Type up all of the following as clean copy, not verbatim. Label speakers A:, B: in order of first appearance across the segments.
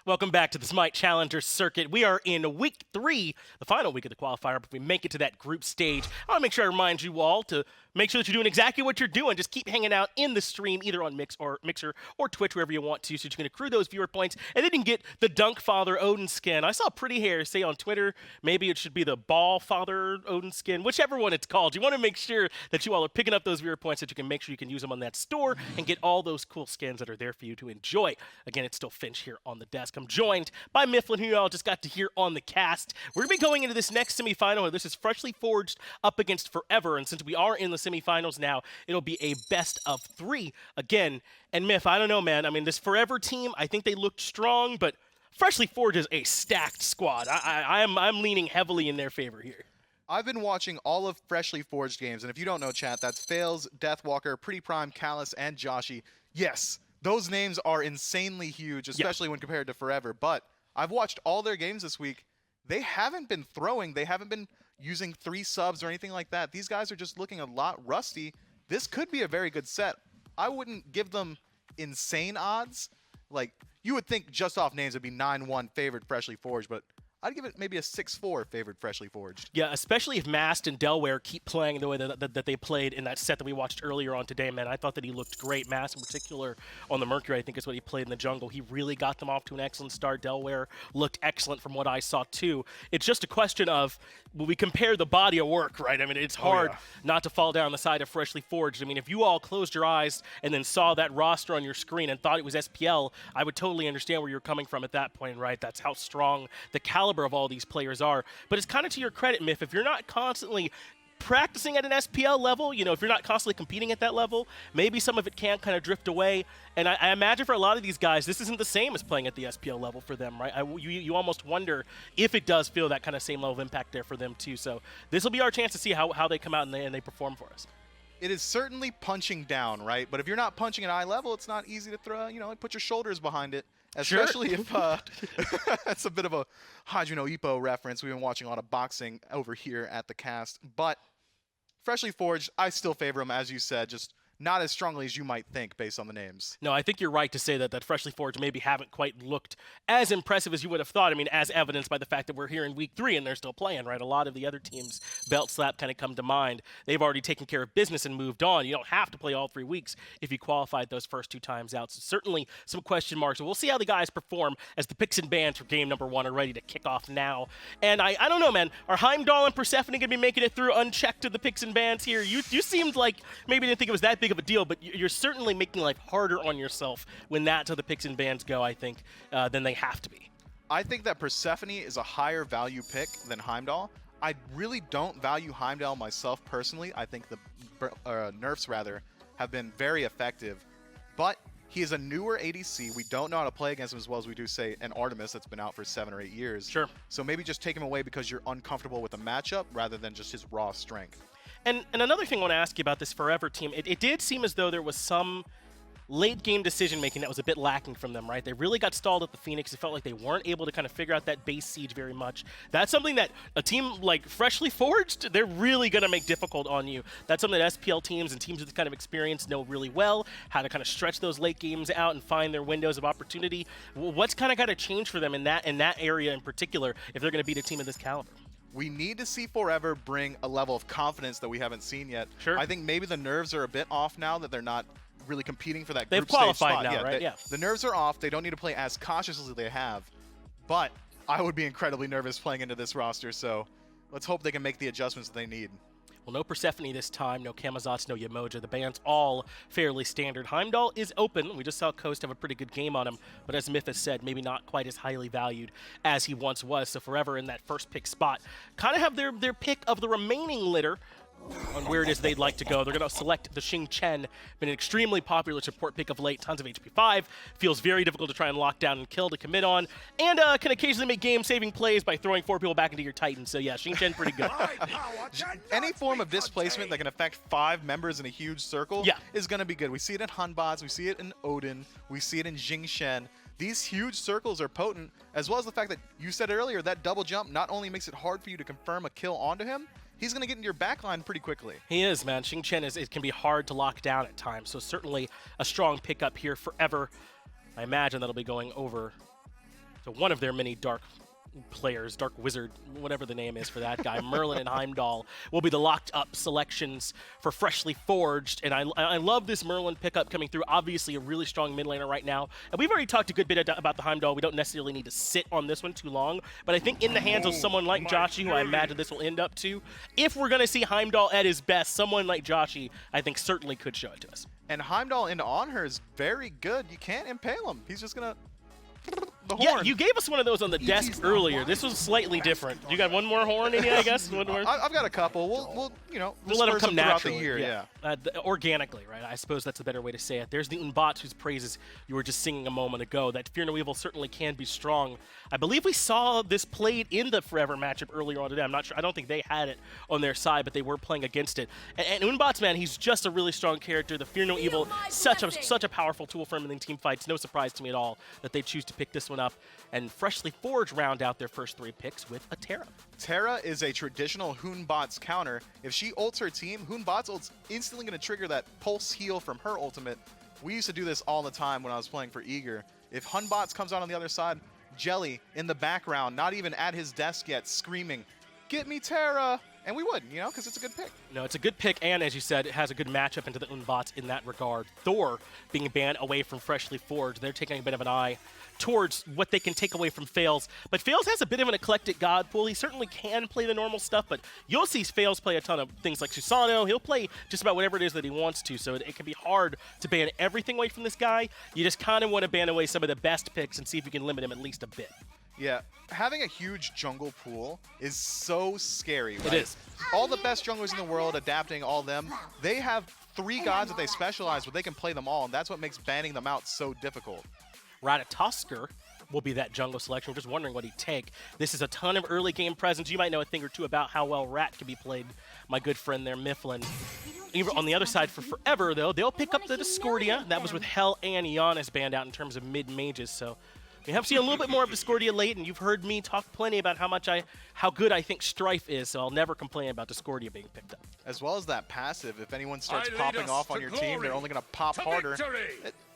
A: Welcome back to the Smite Challenger Circuit. We are in week 3, the final week of the qualifier. But if we make it to that group stage, I want to make sure I remind you all to make sure that you're doing exactly what you're doing. Just keep hanging out in the stream, either on Mixer or Twitch, wherever you want to, so you can accrue those viewer points. And then you can get the Dunk Father Odin skin. I saw Pretty Hair say on Twitter, maybe it should be the Ball Father Odin skin, whichever one it's called. You want to make sure that you all are picking up those viewer points so that you can make sure you can use them on that store and get all those cool skins that are there for you to enjoy. Again, it's still Finch here on the desk. I'm joined by Mifflin, who you all just got to hear on the cast. We're going to be going into this next semifinal. This is Freshly Forged up against Forever, and since we are in the semifinals now, it'll be a best of 3 again. And Miff, I don't know, man. I mean, this Forever team, I think they looked strong, but Freshly Forged is a stacked squad. I'm leaning heavily in their favor here.
B: I've been watching all of Freshly Forged games, and if you don't know, chat, that's Faeles, Deathwalker, PrettyPriMe, Callus, and Joshy. Yes, those names are insanely huge, especially when compared to Forever, but I've watched all their games this week. They haven't been throwing. They haven't been using 3 subs or anything like that. These guys are just looking a lot rusty. This could be a very good set. I wouldn't give them insane odds. Like, you would think just off names it'd be 9-1 favored Freshly Forged, but I'd give it maybe a 6-4 favored Freshly Forged.
A: Yeah, especially if MastKiII and Delaware keep playing the way that they played in that set that we watched earlier on today, man. I thought that he looked great. MastKiII in particular on the Mercury, I think is what he played in the jungle. He really got them off to an excellent start. Delaware looked excellent from what I saw too. It's just a question of, will we compare the body of work, right? I mean, it's hard not to fall down the side of Freshly Forged. I mean, if you all closed your eyes and then saw that roster on your screen and thought it was SPL, I would totally understand where you're coming from at that point, right? That's how strong the caliber of all these players are. But it's kind of to your credit, Miff, if you're not constantly practicing at an SPL level, you know, if you're not constantly competing at that level, maybe some of it can kind of drift away. And I imagine for a lot of these guys, this isn't the same as playing at the SPL level for them, right? You almost wonder if it does feel that kind of same level of impact there for them too. So this will be our chance to see how they come out and they perform for us.
B: It is certainly punching down, right? But if you're not punching at eye level, it's not easy to throw, you know, put your shoulders behind it. Especially if that's a bit of a Hajino Ippo reference. We've been watching a lot of boxing over here at the cast. But Freshly Forged, I still favor him, as you said, just not as strongly as you might think based on the names.
A: No, I think you're right to say that Freshly Forged maybe haven't quite looked as impressive as you would have thought. I mean, as evidenced by the fact that we're here in week 3 and they're still playing, right? A lot of the other teams, Belt Slap kind of come to mind. They've already taken care of business and moved on. You don't have to play all 3 weeks if you qualified those first 2 times out. So certainly some question marks. We'll see how the guys perform as the picks and bans for game number 1 are ready to kick off now. And I don't know, man. Are Heimdall and Persephone going to be making it through unchecked to the picks and bans here? You seemed like maybe didn't think it was that big of a deal, but you're certainly making life harder on yourself when that's how the picks and bans go, I think, than they have to be.
B: I think that Persephone is a higher value pick than Heimdall. I really don't value Heimdall myself personally. I think the nerfs, rather, have been very effective. But he is a newer ADC. We don't know how to play against him as well as we do, say, an Artemis that's been out for 7 or 8 years.
A: Sure.
B: So maybe just take him away because you're uncomfortable with the matchup rather than just his raw strength.
A: And another thing I want to ask you about this Forever team, it did seem as though there was some late game decision making that was a bit lacking from them, right? They really got stalled at the Phoenix. It felt like they weren't able to kind of figure out that base siege very much. That's something that a team like Freshly Forged, they're really going to make difficult on you. That's something that SPL teams and teams with this kind of experience know really well, how to kind of stretch those late games out and find their windows of opportunity. What's kind of got to change for them in that area in particular if they're going to beat a team of this caliber?
B: We need to see Forever bring a level of confidence that we haven't seen yet.
A: Sure.
B: I think maybe the nerves are a bit off now that they're not really competing for that
A: They've
B: group stage
A: qualified
B: spot.
A: now, right? Yeah.
B: The nerves are off. They don't need to play as cautiously as they have. But I would be incredibly nervous playing into this roster, so let's hope they can make the adjustments that they need.
A: Well, no Persephone this time, no Camazotz, no Yamoja. The ban's all fairly standard. Heimdall is open. We just saw Coast have a pretty good game on him, but as Myth has said, maybe not quite as highly valued as he once was. So Forever in that first pick spot kind of have their pick of the remaining litter on where it is they'd like to go. They're going to select the Xing Chen, been an extremely popular support pick of late, tons of HP 5, feels very difficult to try and lock down and kill to commit on, and can occasionally make game-saving plays by throwing 4 people back into your Titan. So yeah, Xing Chen pretty good.
B: Any form of displacement that can affect 5 members in a huge circle is going to be good. We see it in Hanbaz, we see it in Odin, we see it in Xing Chen. These huge circles are potent, as well as the fact that you said earlier, that double jump not only makes it hard for you to confirm a kill onto him, he's going to get into your backline pretty quickly.
A: He is, man. Xing Chen, it can be hard to lock down at times, so certainly a strong pickup here Forever. I imagine that'll be going over So one of their many dark players, Dark Wizard, whatever the name is for that guy, Merlin and Heimdall will be the locked up selections for Freshly Forged. And I love this Merlin pickup coming through. Obviously a really strong mid laner right now. And we've already talked a good bit about the Heimdall. We don't necessarily need to sit on this one too long. But I think in the hands of someone like Joshy, who I imagine this will end up to, if we're going to see Heimdall at his best, someone like Joshy, I think certainly could show it to us.
B: And Heimdall into on her is very good. You can't impale him. He's just going to...
A: Yeah, you gave us one of those on the desk earlier. This was slightly different. You got one more horn in you, I guess? One more?
B: I've got a couple. We'll
A: let them come naturally.
B: The year, yeah.
A: Organically, right? I suppose that's a better way to say it. There's the Unbots whose praises you were just singing a moment ago. That Fear No Evil certainly can be strong. I believe we saw this played in the Forever matchup earlier on today. I'm not sure. I don't think they had it on their side, but they were playing against it. And Unbots, man, he's just a really strong character. The Fear No Evil, such a powerful tool for him in team fights. No surprise to me at all that they choose to pick this one up. And Freshly Forged round out their first 3 picks with a Terra.
B: Terra is a traditional Hoonbots counter. If she ults her team, Hoonbots ult's instantly going to trigger that pulse heal from her ultimate. We used to do this all the time when I was playing for Eager. If Hunbots comes out on the other side, Jelly in the background, not even at his desk yet, screaming, "Get me Terra!" And we would, because it's a good pick.
A: No, it's a good pick, and as you said, it has a good matchup into the Unbots in that regard. Thor being banned away from Freshly Forged. They're taking a bit of an eye towards what they can take away from Faeles. But Faeles has a bit of an eclectic god pool. He certainly can play the normal stuff, but you'll see Faeles play a ton of things like Susano. He'll play just about whatever it is that he wants to, so it can be hard to ban everything away from this guy. You just kind of want to ban away some of the best picks and see if you can limit him at least a bit.
B: Yeah, having a huge jungle pool is so scary, right?
A: It is.
B: All the best junglers in the world, adapting all them, they have 3 gods that they specialize with. They can play them all, and that's what makes banning them out so difficult. Ratatoskr
A: will be that jungle selection. We're just wondering what he'd take. This is a ton of early game presence. You might know a thing or two about how well Rat can be played. My good friend there, Mifflin. On the other side, for Forever, though, they'll pick up the Discordia. That was with Hell and Giannis banned out in terms of mid-mages, so we have seen a little bit more of Discordia late, and you've heard me talk plenty about how good I think Strife is, so I'll never complain about Discordia being picked up.
B: As well as that passive, if anyone starts popping off on your team, they're only going to pop harder.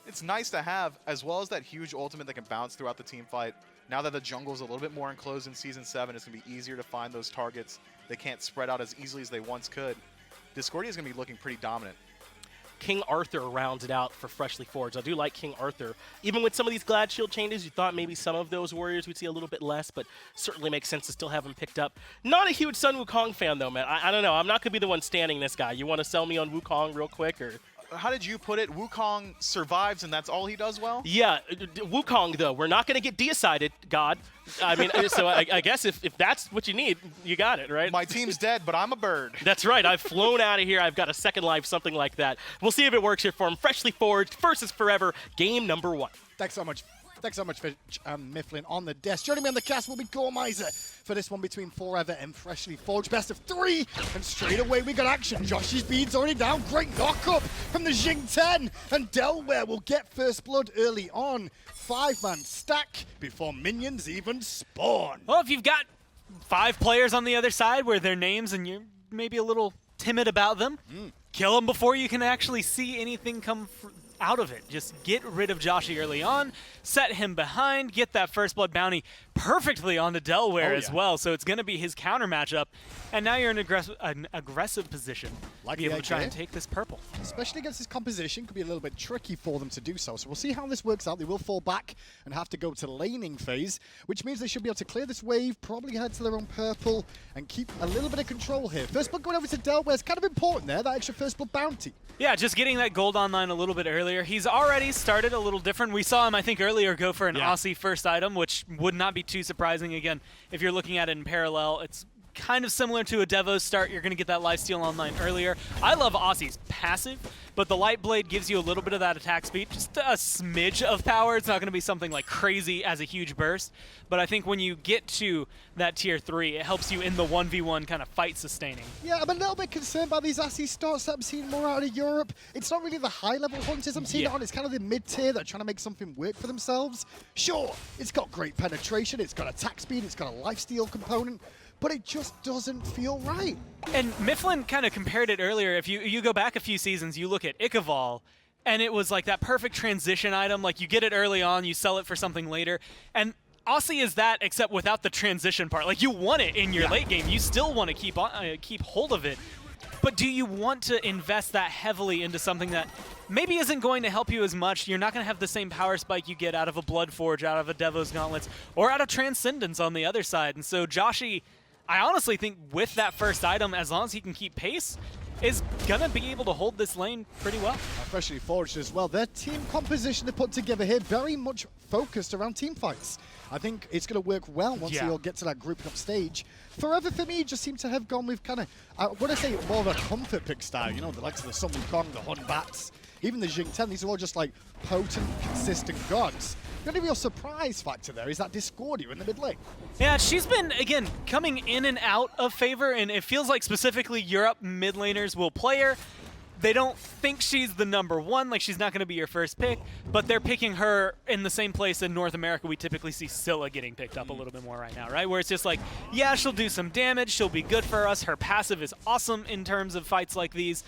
B: It's nice to have, as well as that huge ultimate that can bounce throughout the team fight. Now that the jungle's a little bit more enclosed in Season 7, it's going to be easier to find those targets. They can't spread out as easily as they once could. Discordia is going to be looking pretty dominant. King Arthur rounds it out for Freshly Forged. I do like King Arthur. Even with some of these Glad Shield changes, you thought maybe some of those warriors we'd see a little bit less, but certainly makes sense to still have him picked up. Not a huge Sun Wukong fan, though, man. I don't know. I'm not going to be the one standing this guy. You want to sell me on Wukong real quick, or... How did you put it? Wukong survives, and that's all he does well? Yeah, Wukong, though. We're not going to get decided, God. I mean, so I guess if that's what you need, you got it, right? My team's dead, but I'm a bird. That's right. I've flown out of here. I've got a second life, something like that. We'll see if it works here for him. Freshly Forged versus Forever, game number 1.
C: Thanks so much. Thanks so much for Mifflin on the desk. Joining me on the cast will be Gormizer for this one between Forever and Freshly Forged. Best of 3, and straight away we got action. Joshy's bead's already down. Great knock-up from the Jing 10, and Delaware will get first blood early on. 5-man stack before minions even spawn.
D: Well, if you've got 5 players on the other side where their names and you're maybe a little timid about them, kill them before you can actually see anything come out of it. Just get rid of Joshy early on, set him behind, get that first blood bounty perfectly onto Delaware as well. So it's going to be his counter matchup, and now you're in an aggressive position to be able to try and take this purple.
C: Especially against his composition, could be a little bit tricky for them to do so. So we'll see how this works out. They will fall back and have to go to laning phase, which means they should be able to clear this wave, probably head to their own purple, and keep a little bit of control here. First blood going over to Delaware is kind of important there, that extra first blood bounty.
D: Yeah, just getting that gold online a little bit earlier. He's already started a little different. We saw him, I think, earlier go for an Aussie first item, which would not be too surprising. Again, if you're looking at it in parallel, it's kind of similar to a Devo's start. You're going to get that lifesteal online earlier. I love Aussie's passive, but the Light Blade gives you a little bit of that attack speed, just a smidge of power. It's not going to be something like crazy as a huge burst, but I think when you get to that tier 3, it helps you in the 1v1 kind of fight sustaining.
C: Yeah, I'm a little bit concerned by these Aussie starts that I'm seeing more out of Europe. It's not really the high-level hunters I'm seeing it on. It's kind of the mid-tier that are trying to make something work for themselves. Sure, it's got great penetration, it's got attack speed, it's got a lifesteal component, but it just doesn't feel right.
D: And Mifflin kind of compared it earlier. If you go back a few seasons, you look at Ikaval, and it was like that perfect transition item. Like, you get it early on, you sell it for something later. And Aussie is that, except without the transition part. Like, you want it in your late game. You still want to keep hold of it. But do you want to invest that heavily into something that maybe isn't going to help you as much? You're not going to have the same power spike you get out of a Bloodforge, out of a Devo's Gauntlets, or out of Transcendence on the other side. And so Joshy, I honestly think with that first item, as long as he can keep pace, is going to be able to hold this lane pretty well.
C: Freshly Forged as well. Their team composition they put together here very much focused around team fights. I think it's going to work well once they all get to that grouping up stage. Forever for me just seem to have gone with kind of, when I say more of a comfort pick style, you know, the likes of the Sun Wukong, the Hun Batz, even the Jing 10, these are all just like potent, consistent gods. The only real surprise factor there is that Discordia in the mid lane.
D: Yeah, she's been, again, coming in and out of favor, and it feels like specifically Europe mid laners will play her. They don't think she's the #1, like she's not going to be your first pick, but they're picking her in the same place in North America we typically see Scylla getting picked up a little bit more right now, right? Where it's just like, yeah, she'll do some damage, she'll be good for us, her passive is awesome in terms of fights like these,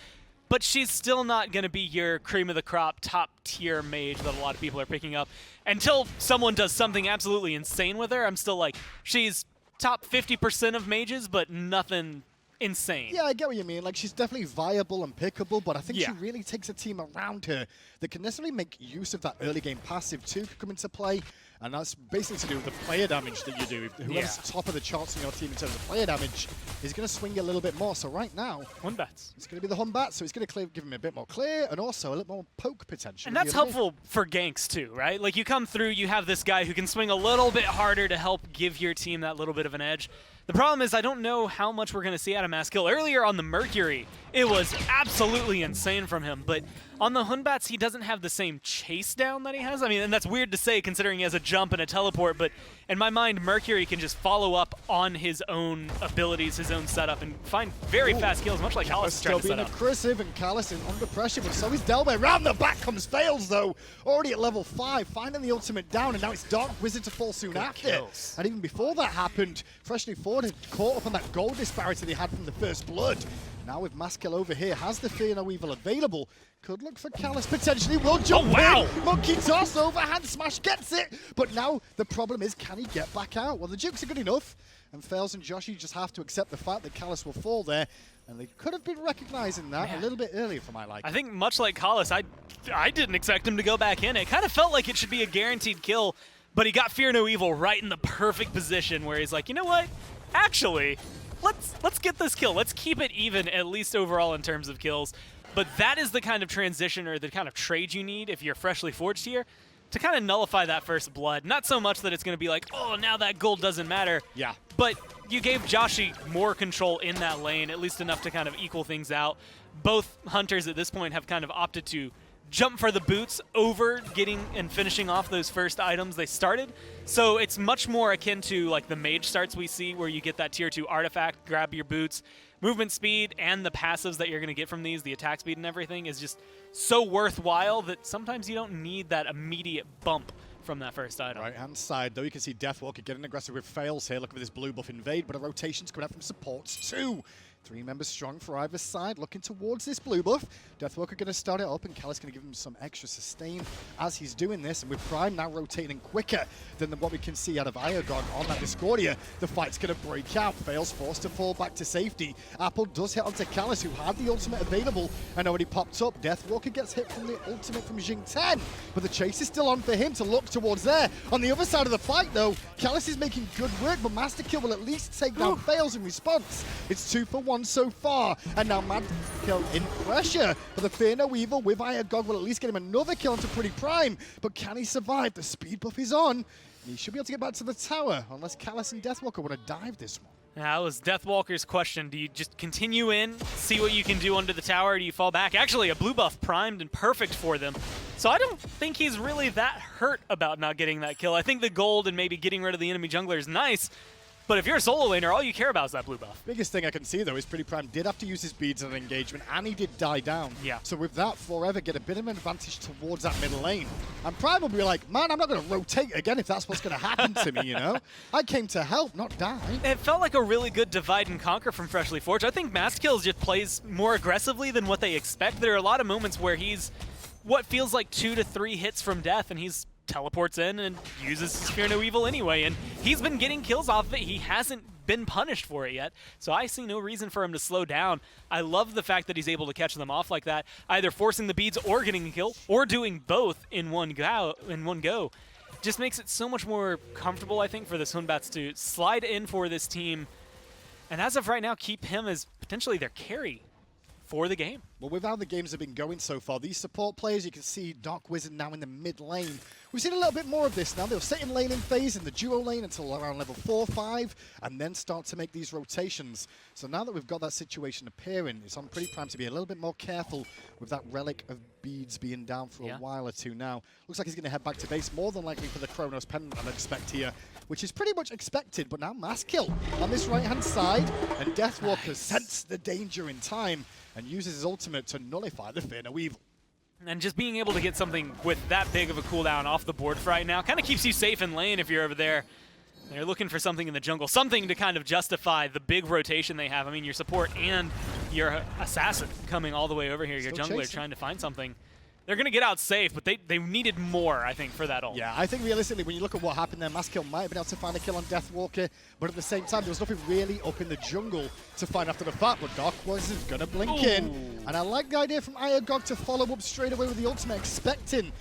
D: but she's still not going to be your cream of the crop, top tier mage that a lot of people are picking up. Until someone does something absolutely insane with her, I'm still like, she's top 50% of mages, but nothing insane.
C: Yeah, I get what you mean. Like, she's definitely viable and pickable, but I think she really takes a team around her that can necessarily make use of that early game passive too, come into play. And that's basically to do with the player damage that you do. Whoever's top of the charts in your team in terms of player damage is going to swing you a little bit more. So right now,
D: Hun Batz.
C: It's going to be the Hun Batz, so it's going to give him a bit more clear and also a little more poke potential.
D: And that's helpful for ganks too, right? Like, you come through, you have this guy who can swing a little bit harder to help give your team that little bit of an edge. The problem is I don't know how much we're going to see out of MastKiII. Earlier on the Mercury, it was absolutely insane from him, but on the Hun Batz, he doesn't have the same chase down that he has. I mean, and that's weird to say considering he has a jump and a teleport, but in my mind, Mercury can just follow up on his own abilities, his own setup, and find very fast kills, much like Kalis is trying to set up.
C: Still being aggressive, and Kalis is under pressure, but so is Delbert. Round the back comes Faeles, though, already at level 5, finding the ultimate down, and now it's Dark Wizard to fall soon after.
D: Kills.
C: And even before that happened, Freshly Forward had caught up on that goal disparity they had from the First Blood. Now with MastKiII over here, has the Fear No Evil available. Could look for Kalis potentially, will jump in. Monkey toss, overhand smash, gets it. But now the problem is, can he get back out? Well, the jukes are good enough, and Faeles and Joshy just have to accept the fact that Kalis will fall there. And they could have been recognizing that a little bit earlier for my liking.
D: I think much like Kalis, I didn't expect him to go back in. It kind of felt like it should be a guaranteed kill, but he got Fear No Evil right in the perfect position where he's like, you know what? Actually, let's get this kill. Let's keep it even, at least overall in terms of kills. But that is the kind of transition or the kind of trade you need if you're freshly forged here to kind of nullify that first blood. Not so much that it's going to be like, oh, now that gold doesn't matter.
C: Yeah.
D: But you gave Joshy more control in that lane, at least enough to kind of equal things out. Both hunters at this point have kind of opted to jump for the boots over getting and finishing off those first items they started. So it's much more akin to like the mage starts we see where you get that tier 2 artifact, grab your boots. Movement speed and the passives that you're going to get from these, the attack speed and everything, is just so worthwhile that sometimes you don't need that immediate bump from that first item.
C: Right-hand side, though, you can see Deathwalker getting aggressive with Faeles here, looking for this blue buff invade, but a rotation's coming out from supports too. 3 members strong for either side, looking towards this blue buff. Deathwalker going to start it up, and Kalis going to give him some extra sustain as he's doing this. And with Prime now rotating quicker than what we can see out of iagog on that Discordia, the fight's going to break out. Faeles forced to fall back to safety. Apple does hit onto Kalis, who had the ultimate available and already popped up. Deathwalker gets hit from the ultimate from Jing 10, but the chase is still on for him to look towards there. On the other side of the fight, though, Kalis is making good work, but MastKiII will at least take down Faeles in response. It's 2 for 1 so far, and now MastKiII in pressure. But the Fear No Evil with iagog will at least get him another kill onto PrettyPriMe. But can he survive? The speed buff is on, and he should be able to get back to the tower, unless Kalis and Deathwalker want to dive this one.
D: That was Deathwalker's question. Do you just continue in, see what you can do under the tower, or do you fall back? Actually, a blue buff primed and perfect for them. So I don't think he's really that hurt about not getting that kill. I think the gold and maybe getting rid of the enemy jungler is nice, but if you're a solo laner, all you care about is that blue buff.
C: Biggest thing I can see, though, is PrettyPriMe did have to use his beads in an engagement, and he did die down.
D: Yeah.
C: So with that, Forever get a bit of an advantage towards that middle lane. And Prime will be like, man, I'm not going to rotate again if that's what's going to happen to me, you know? I came to help, not die.
D: It felt like a really good divide and conquer from Freshly Forged. I think MastKiII just plays more aggressively than what they expect. There are a lot of moments where he's what feels like 2 to 3 hits from death, and he's teleports in and uses his Fear No Evil anyway, and he's been getting kills off of it. He hasn't been punished for it yet, so I see no reason for him to slow down. I love the fact that he's able to catch them off like that, either forcing the beads or getting a kill, or doing both in one go. Just makes it so much more comfortable, I think, for the Batz to slide in for this team, and as of right now, keep him as potentially their carry for the game.
C: Well, with how the games have been going so far, these support players, you can see Dark Wizard now in the mid lane. We've seen a little bit more of this now. They'll sit in lane in phase in the duo lane until around level 4 5, and then start to make these rotations. So now that we've got that situation appearing, it's on PrettyPriMe to be a little bit more careful with that relic of beads being down for a while or two now. Looks like he's going to head back to base, more than likely for the Chronos Pendant, I'd expect here, which is pretty much expected. But now MastKiII on this right-hand side, and Deathwalker sensed the danger in time and uses his ultimate to nullify the Fear No Evil.
D: And just being able to get something with that big of a cooldown off the board for right now kind of keeps you safe in lane if you're over there. They're looking for something in the jungle, something to kind of justify the big rotation they have. I mean, your support and your assassin coming all the way over here, your jungler trying to find something. They're going to get out safe, but they needed more, I think, for that ult.
C: Yeah, I think realistically, when you look at what happened there, MastKiII might have been able to find a kill on Deathwalker, but at the same time, there was nothing really up in the jungle to find after the fact, but Dark Wizard's going to blink in. And I like the idea from iagog to follow up straight away with the ultimate, expecting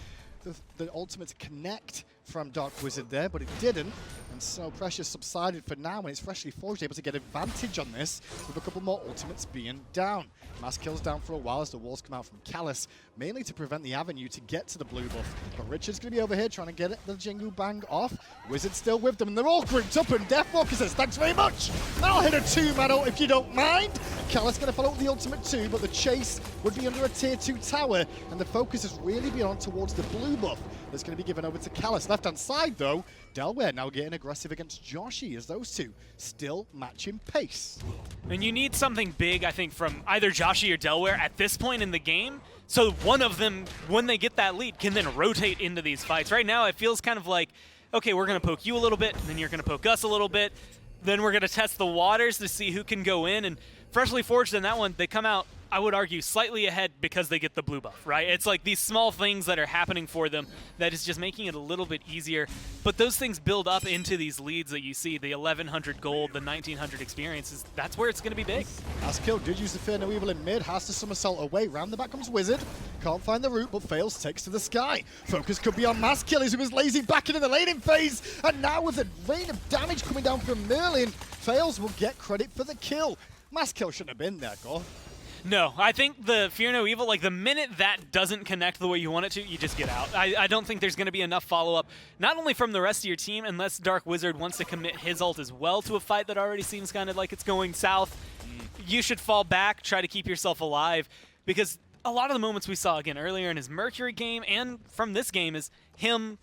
C: the ultimate to connect from Dark Wizard there, but it didn't. And so pressure subsided for now, and it's freshly forged, able to get advantage on this with a couple more ultimates being down. MastKiII's down for a while as the walls come out from Callus, mainly to prevent the avenue to get to the blue buff. But Richard's going to be over here trying to get the Jingu Bang off. Wizard's still with them, and they're all grouped up, and Deathwalker says, thanks very much. I'll hit a 2-man ult if you don't mind. Callus going to follow up with the ultimate too, but the chase would be under a tier 2 tower, and the focus has really been on towards the blue buff that's going to be given over to Callus. Left-hand side, though, Delaware now getting aggressive against Joshy as those two still matching pace.
D: And you need something big, I think, from either Joshy or Delaware at this point in the game, so one of them, when they get that lead, can then rotate into these fights. Right now, it feels kind of like, okay, we're going to poke you a little bit, and then you're going to poke us a little bit, then we're going to test the waters to see who can go in, and Freshly Forged in that one, they come out, I would argue, slightly ahead because they get the blue buff, right? It's like these small things that are happening for them that is just making it a little bit easier. But those things build up into these leads that you see, the 1,100 gold, the 1,900 experiences. That's where it's going to be big.
C: MastKiII did use the Fear No Evil in mid, has to somersault away. Round the back comes Wizard. Can't find the route, but Faeles takes to the sky. Focus could be on MastKiII, who was lazy back into the laning phase. And now with the rain of damage coming down from Merlin, Faeles will get credit for the kill. MastKiII shouldn't have been there, Gore.
D: No, I think the Fear No Evil, like the minute that doesn't connect the way you want it to, you just get out. I don't think there's going to be enough follow-up, not only from the rest of your team, unless Dark Wizard wants to commit his ult as well to a fight that already seems kind of like it's going south. You should fall back, try to keep yourself alive, because a lot of the moments we saw, again, earlier in his Mercury game and from this game is him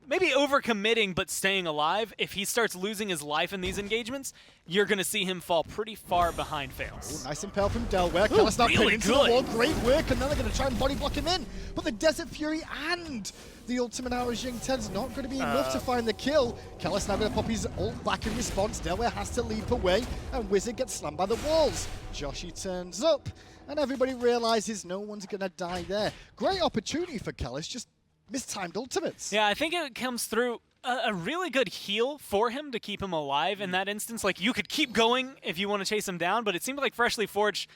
D: maybe overcommitting but staying alive. If he starts losing his life in these engagements, you're going to see him fall pretty far behind Faeles.
C: Ooh, nice impale from Delaware. Callus now really into the wall. Great work, and now they're going to try and body block him in. But the Desert Fury and the ultimate Hour Jing 10's not going to be enough to find the kill. Callus now going to pop his ult back in response. Delaware has to leap away, and Wizard gets slammed by the walls. Joshy turns up, and everybody realizes no one's going to die there. Great opportunity for Callus, just mistimed ultimates.
D: Yeah, I think it comes through a really good heal for him to keep him alive in that instance. Like, you could keep going if you want to chase him down, but it seemed like Freshly Forged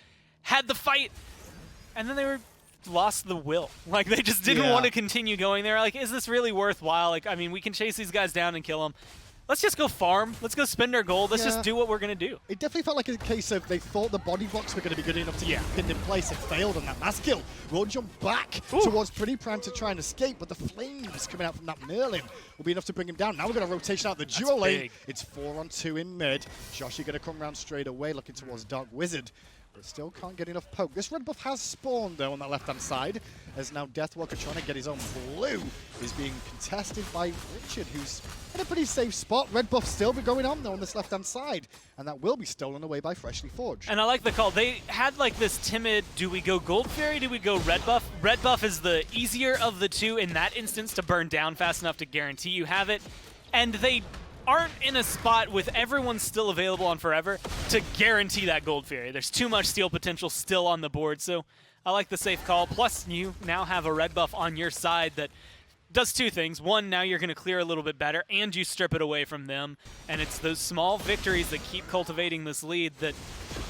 D: had the fight, and then they lost the will. Like, they just didn't want to continue going. They were like, is this really worthwhile? Like, I mean, we can chase these guys down and kill them. Let's just go farm. Let's go spend our gold. Let's just do what we're going to do.
C: It definitely felt like a case of they thought the body blocks were going to be good enough to get pinned in place. It failed on that. MastKiII will jump back towards PrettyPriMe to try and escape, but the flames coming out from that Merlin will be enough to bring him down. Now we're going to rotation out the duo lane. It's 4-on-2 in mid. Joshy going to come around straight away, looking towards Dark Wizard, but still can't get enough poke. This red buff has spawned, though, on that left-hand side, as now Deathwalker trying to get his own blue is being contested by Richard, who's in a pretty safe spot. Red buff still be going on, though, on this left-hand side, and that will be stolen away by Freshly Forged.
D: And I like the call. They had, like, this timid, do we go Gold Fairy, do we go Red buff? Red buff is the easier of the two in that instance to burn down fast enough to guarantee you have it, and they aren't in a spot with everyone still available on Forever to guarantee that Gold Fairy. There's too much steal potential still on the board, so I like the safe call. Plus, you now have a red buff on your side that does two things. One, now you're going to clear a little bit better, and you strip it away from them. And it's those small victories that keep cultivating this lead that,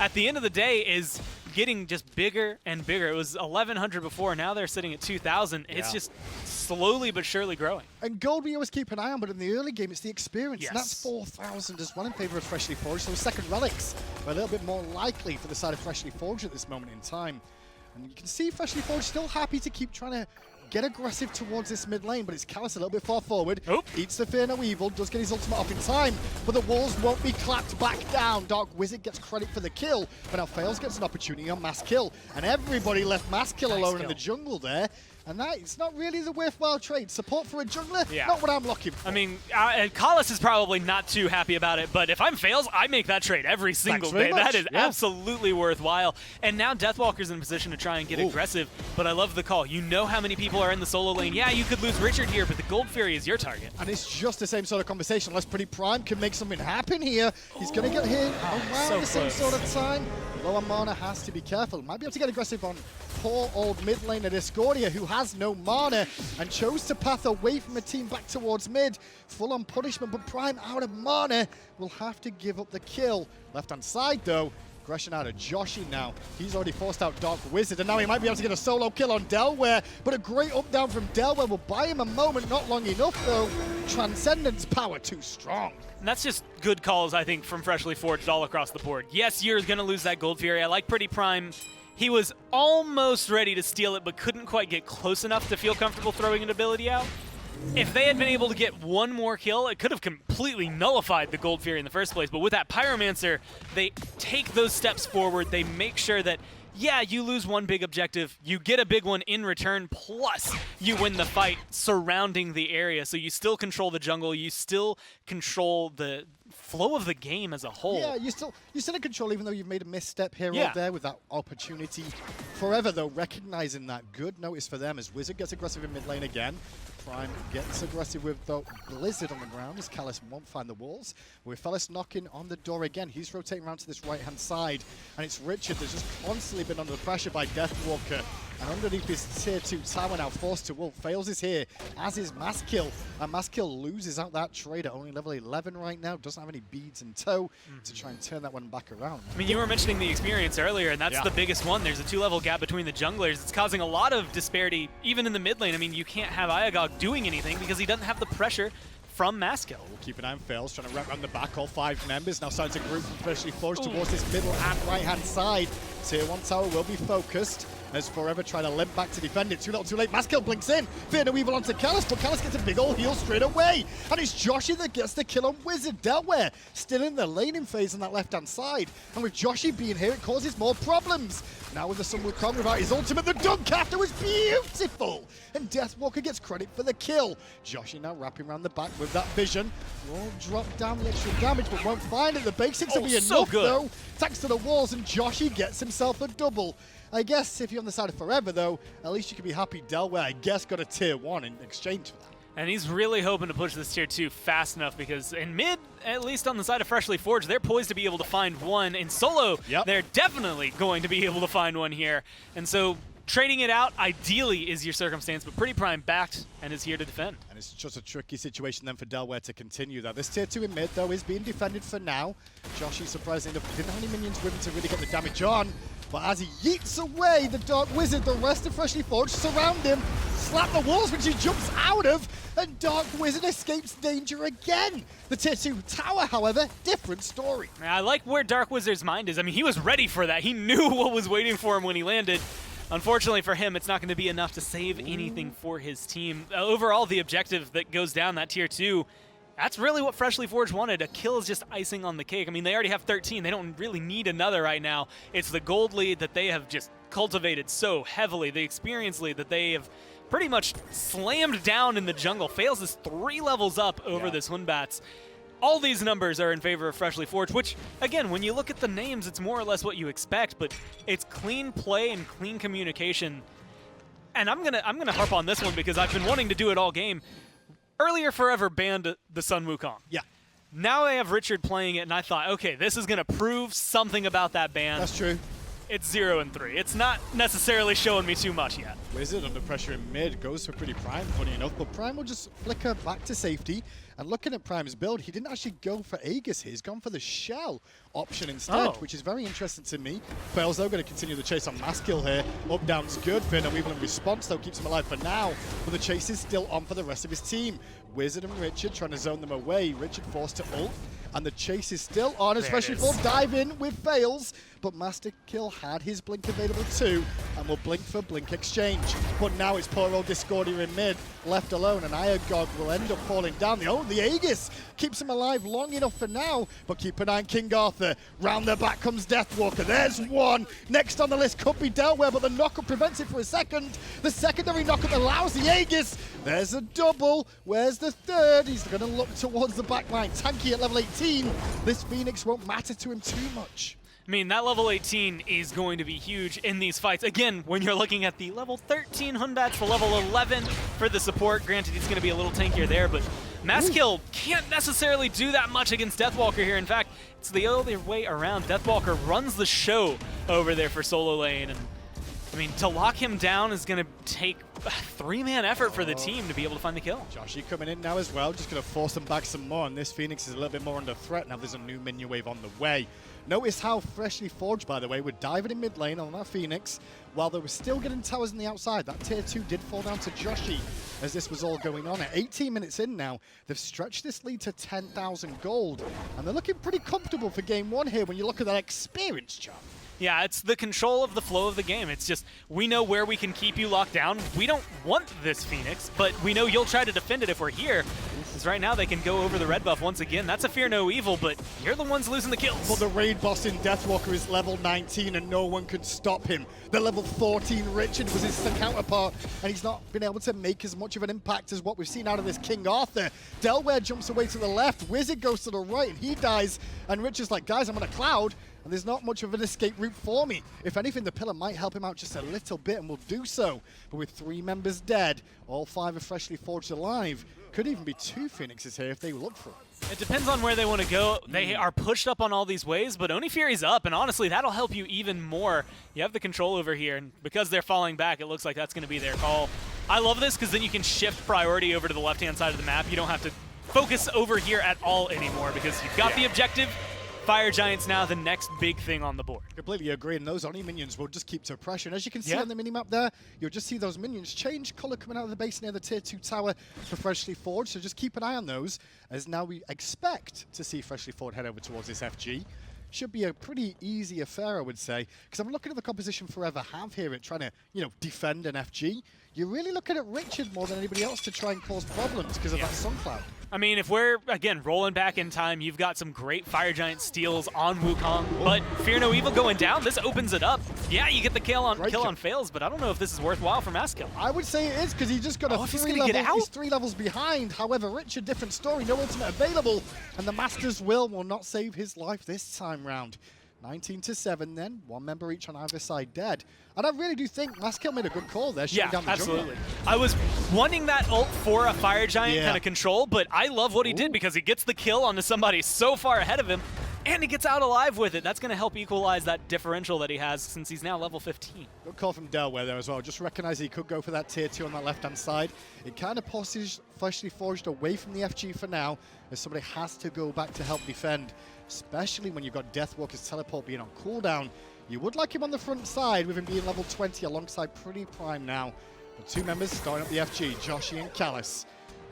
D: at the end of the day, is getting just bigger and bigger. It was 1,100 before. Now they're sitting at 2,000. It's just slowly but surely growing.
C: And gold we always keep an eye on, but in the early game, it's the experience.
D: Yes.
C: And that's 4,000 as well in favor of Freshly Forged. So second relics are a little bit more likely for the side of Freshly Forged at this moment in time. And you can see Freshly Forged still happy to keep trying to get aggressive towards this mid lane, but it's Callus a little bit far forward. Eats the Fear No Evil, does get his ultimate off in time, but the walls won't be clapped back down. Dark Wizard gets credit for the kill, but now Faeles gets an opportunity on MastKiII, and everybody left MastKiII alone in the jungle there. And that it's not really the worthwhile trade. Support for a jungler, not what I'm looking for.
D: I mean, Callus is probably not too happy about it, but if I'm Faeles, I make that trade every single day. That is absolutely worthwhile. And now Deathwalker's in a position to try and get aggressive, but I love the call. You know how many people are in the solo lane. Yeah, you could lose Richard here, but the Gold Fury is your target.
C: And it's just the same sort of conversation. Unless PrettyPriMe can make something happen here, he's going to get hit around the same sort of time. Lower mana has to be careful. Might be able to get aggressive on poor old mid laner Discordia, who has no mana and chose to path away from a team back towards mid. Full on punishment, but Prime out of mana will have to give up the kill. Left hand side though, aggression out of Joshy now. He's already forced out Dark Wizard, and now he might be able to get a solo kill on Delware, but a great up down from Delware will buy him a moment, not long enough though. Transcendence power too strong.
D: And that's just good calls, I think, from Freshly Forged all across the board. Yes, you're going to lose that Gold Fury. I like PrettyPriMe. He was almost ready to steal it, but couldn't quite get close enough to feel comfortable throwing an ability out. If they had been able to get one more kill, it could have completely nullified the Gold Fury in the first place. But with that Pyromancer, they take those steps forward. They make sure that, yeah, you lose one big objective, you get a big one in return, plus you win the fight surrounding the area. So you still control the jungle, you still control the flow of the game as a whole.
C: Yeah, you're still in control, even though you've made a misstep here or there with that opportunity. Forever, though, recognizing that. Good notice for them as Wizard gets aggressive in mid lane again. Prime gets aggressive with the Blizzard on the ground as Callus won't find the walls. With Faeles knocking on the door again, he's rotating around to this right-hand side, and it's Richard that's just constantly been under the pressure by Deathwalker. And underneath his tier 2 tower now forced to ult. Faeles is here, as is MastKiII. And MastKiII loses out that trade at only level 11 right now. Doesn't have any beads in tow to try and turn that one back around.
D: I mean, you were mentioning the experience earlier, and that's the biggest one. There's a 2-level gap between the junglers. It's causing a lot of disparity, even in the mid lane. I mean, you can't have iagog doing anything because he doesn't have the pressure from MastKiII.
C: We'll keep an eye on Faeles, trying to wrap around the back. All 5 members now starting to group from Freshly Forged towards this middle and right-hand side. Tier 1 tower will be focused as Forever try to limp back to defend it. Too little, too late. MastKiII blinks in. Fear No Evil onto Callus, but Callus gets a big old heal straight away. And it's Joshy that gets the kill on Wizard. Delware still in the laning phase on that left-hand side. And with Joshy being here, it causes more problems. Now with the Sun Wukong without his ultimate, the dunk after was beautiful. And Deathwalker gets credit for the kill. Joshy now wrapping around the back with that vision. Will drop down the extra damage, but won't find it. The basics will be enough, though. Attacks to the walls, and Joshy gets himself a double. I guess if you're on the side of Forever, though, at least you can be happy Delware, I guess, got a tier 1 in exchange for that.
D: And he's really hoping to push this tier 2 fast enough because in mid, at least on the side of Freshly Forged, they're poised to be able to find one. In solo, they're definitely going to be able to find one here. And so trading it out, ideally, is your circumstance, but PrettyPriMe backed and is here to defend.
C: And it's just a tricky situation then for Delware to continue that. This tier 2 in mid, though, is being defended for now. Joshy, surprisingly enough, didn't have any minions with him to really get the damage on. But as he yeets away the Dark Wizard, the rest of Freshly Forged surround him, slap the walls, which he jumps out of, and Dark Wizard escapes danger again. The tier 2 tower, however, different story.
D: I like where Dark Wizard's mind is. I mean, he was ready for that. He knew what was waiting for him when he landed. Unfortunately for him, it's not going to be enough to save anything for his team. Overall, the objective that goes down that tier 2, that's really what Freshly Forged wanted. A kill is just icing on the cake. I mean, they already have 13. They don't really need another right now. It's the gold lead that they have just cultivated so heavily, the experience lead that they have pretty much slammed down in the jungle. Faeles is 3 levels up over this Batz. All these numbers are in favor of Freshly Forged, which, again, when you look at the names, it's more or less what you expect, but it's clean play and clean communication. And I'm gonna harp on this one because I've been wanting to do it all game. Earlier, Forever banned the Sun Wukong.
C: Yeah.
D: Now I have Richard playing it, and I thought, okay, this is going to prove something about that ban.
C: That's true.
D: it's 0 and 3. It's not necessarily showing me too much yet.
C: Wizard under pressure in mid, goes for PrettyPriMe, funny enough, but Prime will just flicker back to safety. And looking at Prime's build, he didn't actually go for Aegis here. He's gone for the Shell option instead, which is very interesting to me. Faeles, though, going to continue the chase on MastKiII here. Up, down's good. PNB in response, though, keeps him alive for now. But the chase is still on for the rest of his team. Wizard and Richard trying to zone them away. Richard forced to ult, and the chase is still on, especially for dive in with Faeles. But MastKiII had his blink available too, and will blink for blink exchange. But now it's poor old Discordia in mid, left alone, and iagog will end up falling down. The Aegis keeps him alive long enough for now, but keep an eye on King Arthur. Round the back comes Deathwalker. There's one. Next on the list could be Delware, but the knockup prevents it for a second. The secondary knockup allows the Aegis. There's a double. Where's the third? He's going to look towards the back line. Tanky at level 18. This Phoenix won't matter to him too much.
D: I mean, that level 18 is going to be huge in these fights. Again, when you're looking at the level 13 Hunbats, the level 11 for the support, granted he's going to be a little tankier there, but MastKiII can't necessarily do that much against Deathwalker here. In fact, it's the other way around. Deathwalker runs the show over there for solo lane, and I mean, to lock him down is going to take a 3-man effort for the team to be able to find the kill.
C: Joshy coming in now as well, just going to force them back some more, and this Phoenix is a little bit more under threat. Now there's a new minion wave on the way. Notice how freshly forged, by the way, we're diving in mid lane on that Phoenix, while they were still getting towers on the outside. That tier 2 did fall down to Joshy as this was all going on. At 18 minutes in now, they've stretched this lead to 10,000 gold, and they're looking pretty comfortable for game 1 here when you look at that experience chart.
D: Yeah, it's the control of the flow of the game. It's just, we know where we can keep you locked down. We don't want this Phoenix, but we know you'll try to defend it if we're here. Because right now they can go over the red buff once again. That's a fear no evil, but you're the ones losing the kills.
C: But the raid boss in Deathwalker is level 19 and no one can stop him. The level 14 Richard was his counterpart, and he's not been able to make as much of an impact as what we've seen out of this King Arthur. Delware jumps away to the left, Wizard goes to the right, and he dies. And Richard's like, guys, I'm on a cloud, and there's not much of an escape route for me. If anything, the pillar might help him out just a little bit, and will do so. But with 3 members dead, all 5 are freshly forged alive. Could even be 2 Phoenixes here if they look for it.
D: It depends on where they want to go. They are pushed up on all these ways, but Oni Fury's up, and honestly, that'll help you even more. You have the control over here, and because they're falling back, it looks like that's going to be their call. I love this, because then you can shift priority over to the left-hand side of the map. You don't have to focus over here at all anymore, because you've got the objective. Fire Giant's now the next big thing on the board.
C: Completely agree, and those Oni minions will just keep to pressure. And as you can see on the minimap there, you'll just see those minions change color coming out of the base near the tier 2 tower for Freshly Forged, so just keep an eye on those, as now we expect to see Freshly Forged head over towards this FG. Should be a pretty easy affair, I would say, because I'm looking at the composition Forever have here at trying to, defend an FG. You're really looking at Richard more than anybody else to try and cause problems because of that Sun Cloud.
D: I mean, if we're, again, rolling back in time, you've got some great Fire Giant steals on Wukong, but Fear No Evil going down, this opens it up. Yeah, you get the kill on Faeles, but I don't know if this is worthwhile for MastKiII.
C: I would say it is, because he just got he's 3 levels behind. However, Richard, different story, no ultimate available, and the Master's will not save his life this time round. 19-7 then, 1 member each on either side dead. And I really do think MastKiII made a good call there.
D: Yeah, absolutely. I was wanting that ult for a Fire Giant kind of control, but I love what he did, because he gets the kill onto somebody so far ahead of him, and he gets out alive with it. That's going to help equalize that differential that he has since he's now level 15.
C: Good call from Delware there as well. Just recognize he could go for that tier 2 on that left-hand side. It kind of pushes Freshly Forged away from the FG for now, as somebody has to go back to help defend, especially when you've got Deathwalker's teleport being on cooldown. You would like him on the front side with him being level 20 alongside PrettyPriMe now. The 2 members starting up the FG, Joshy and Callus.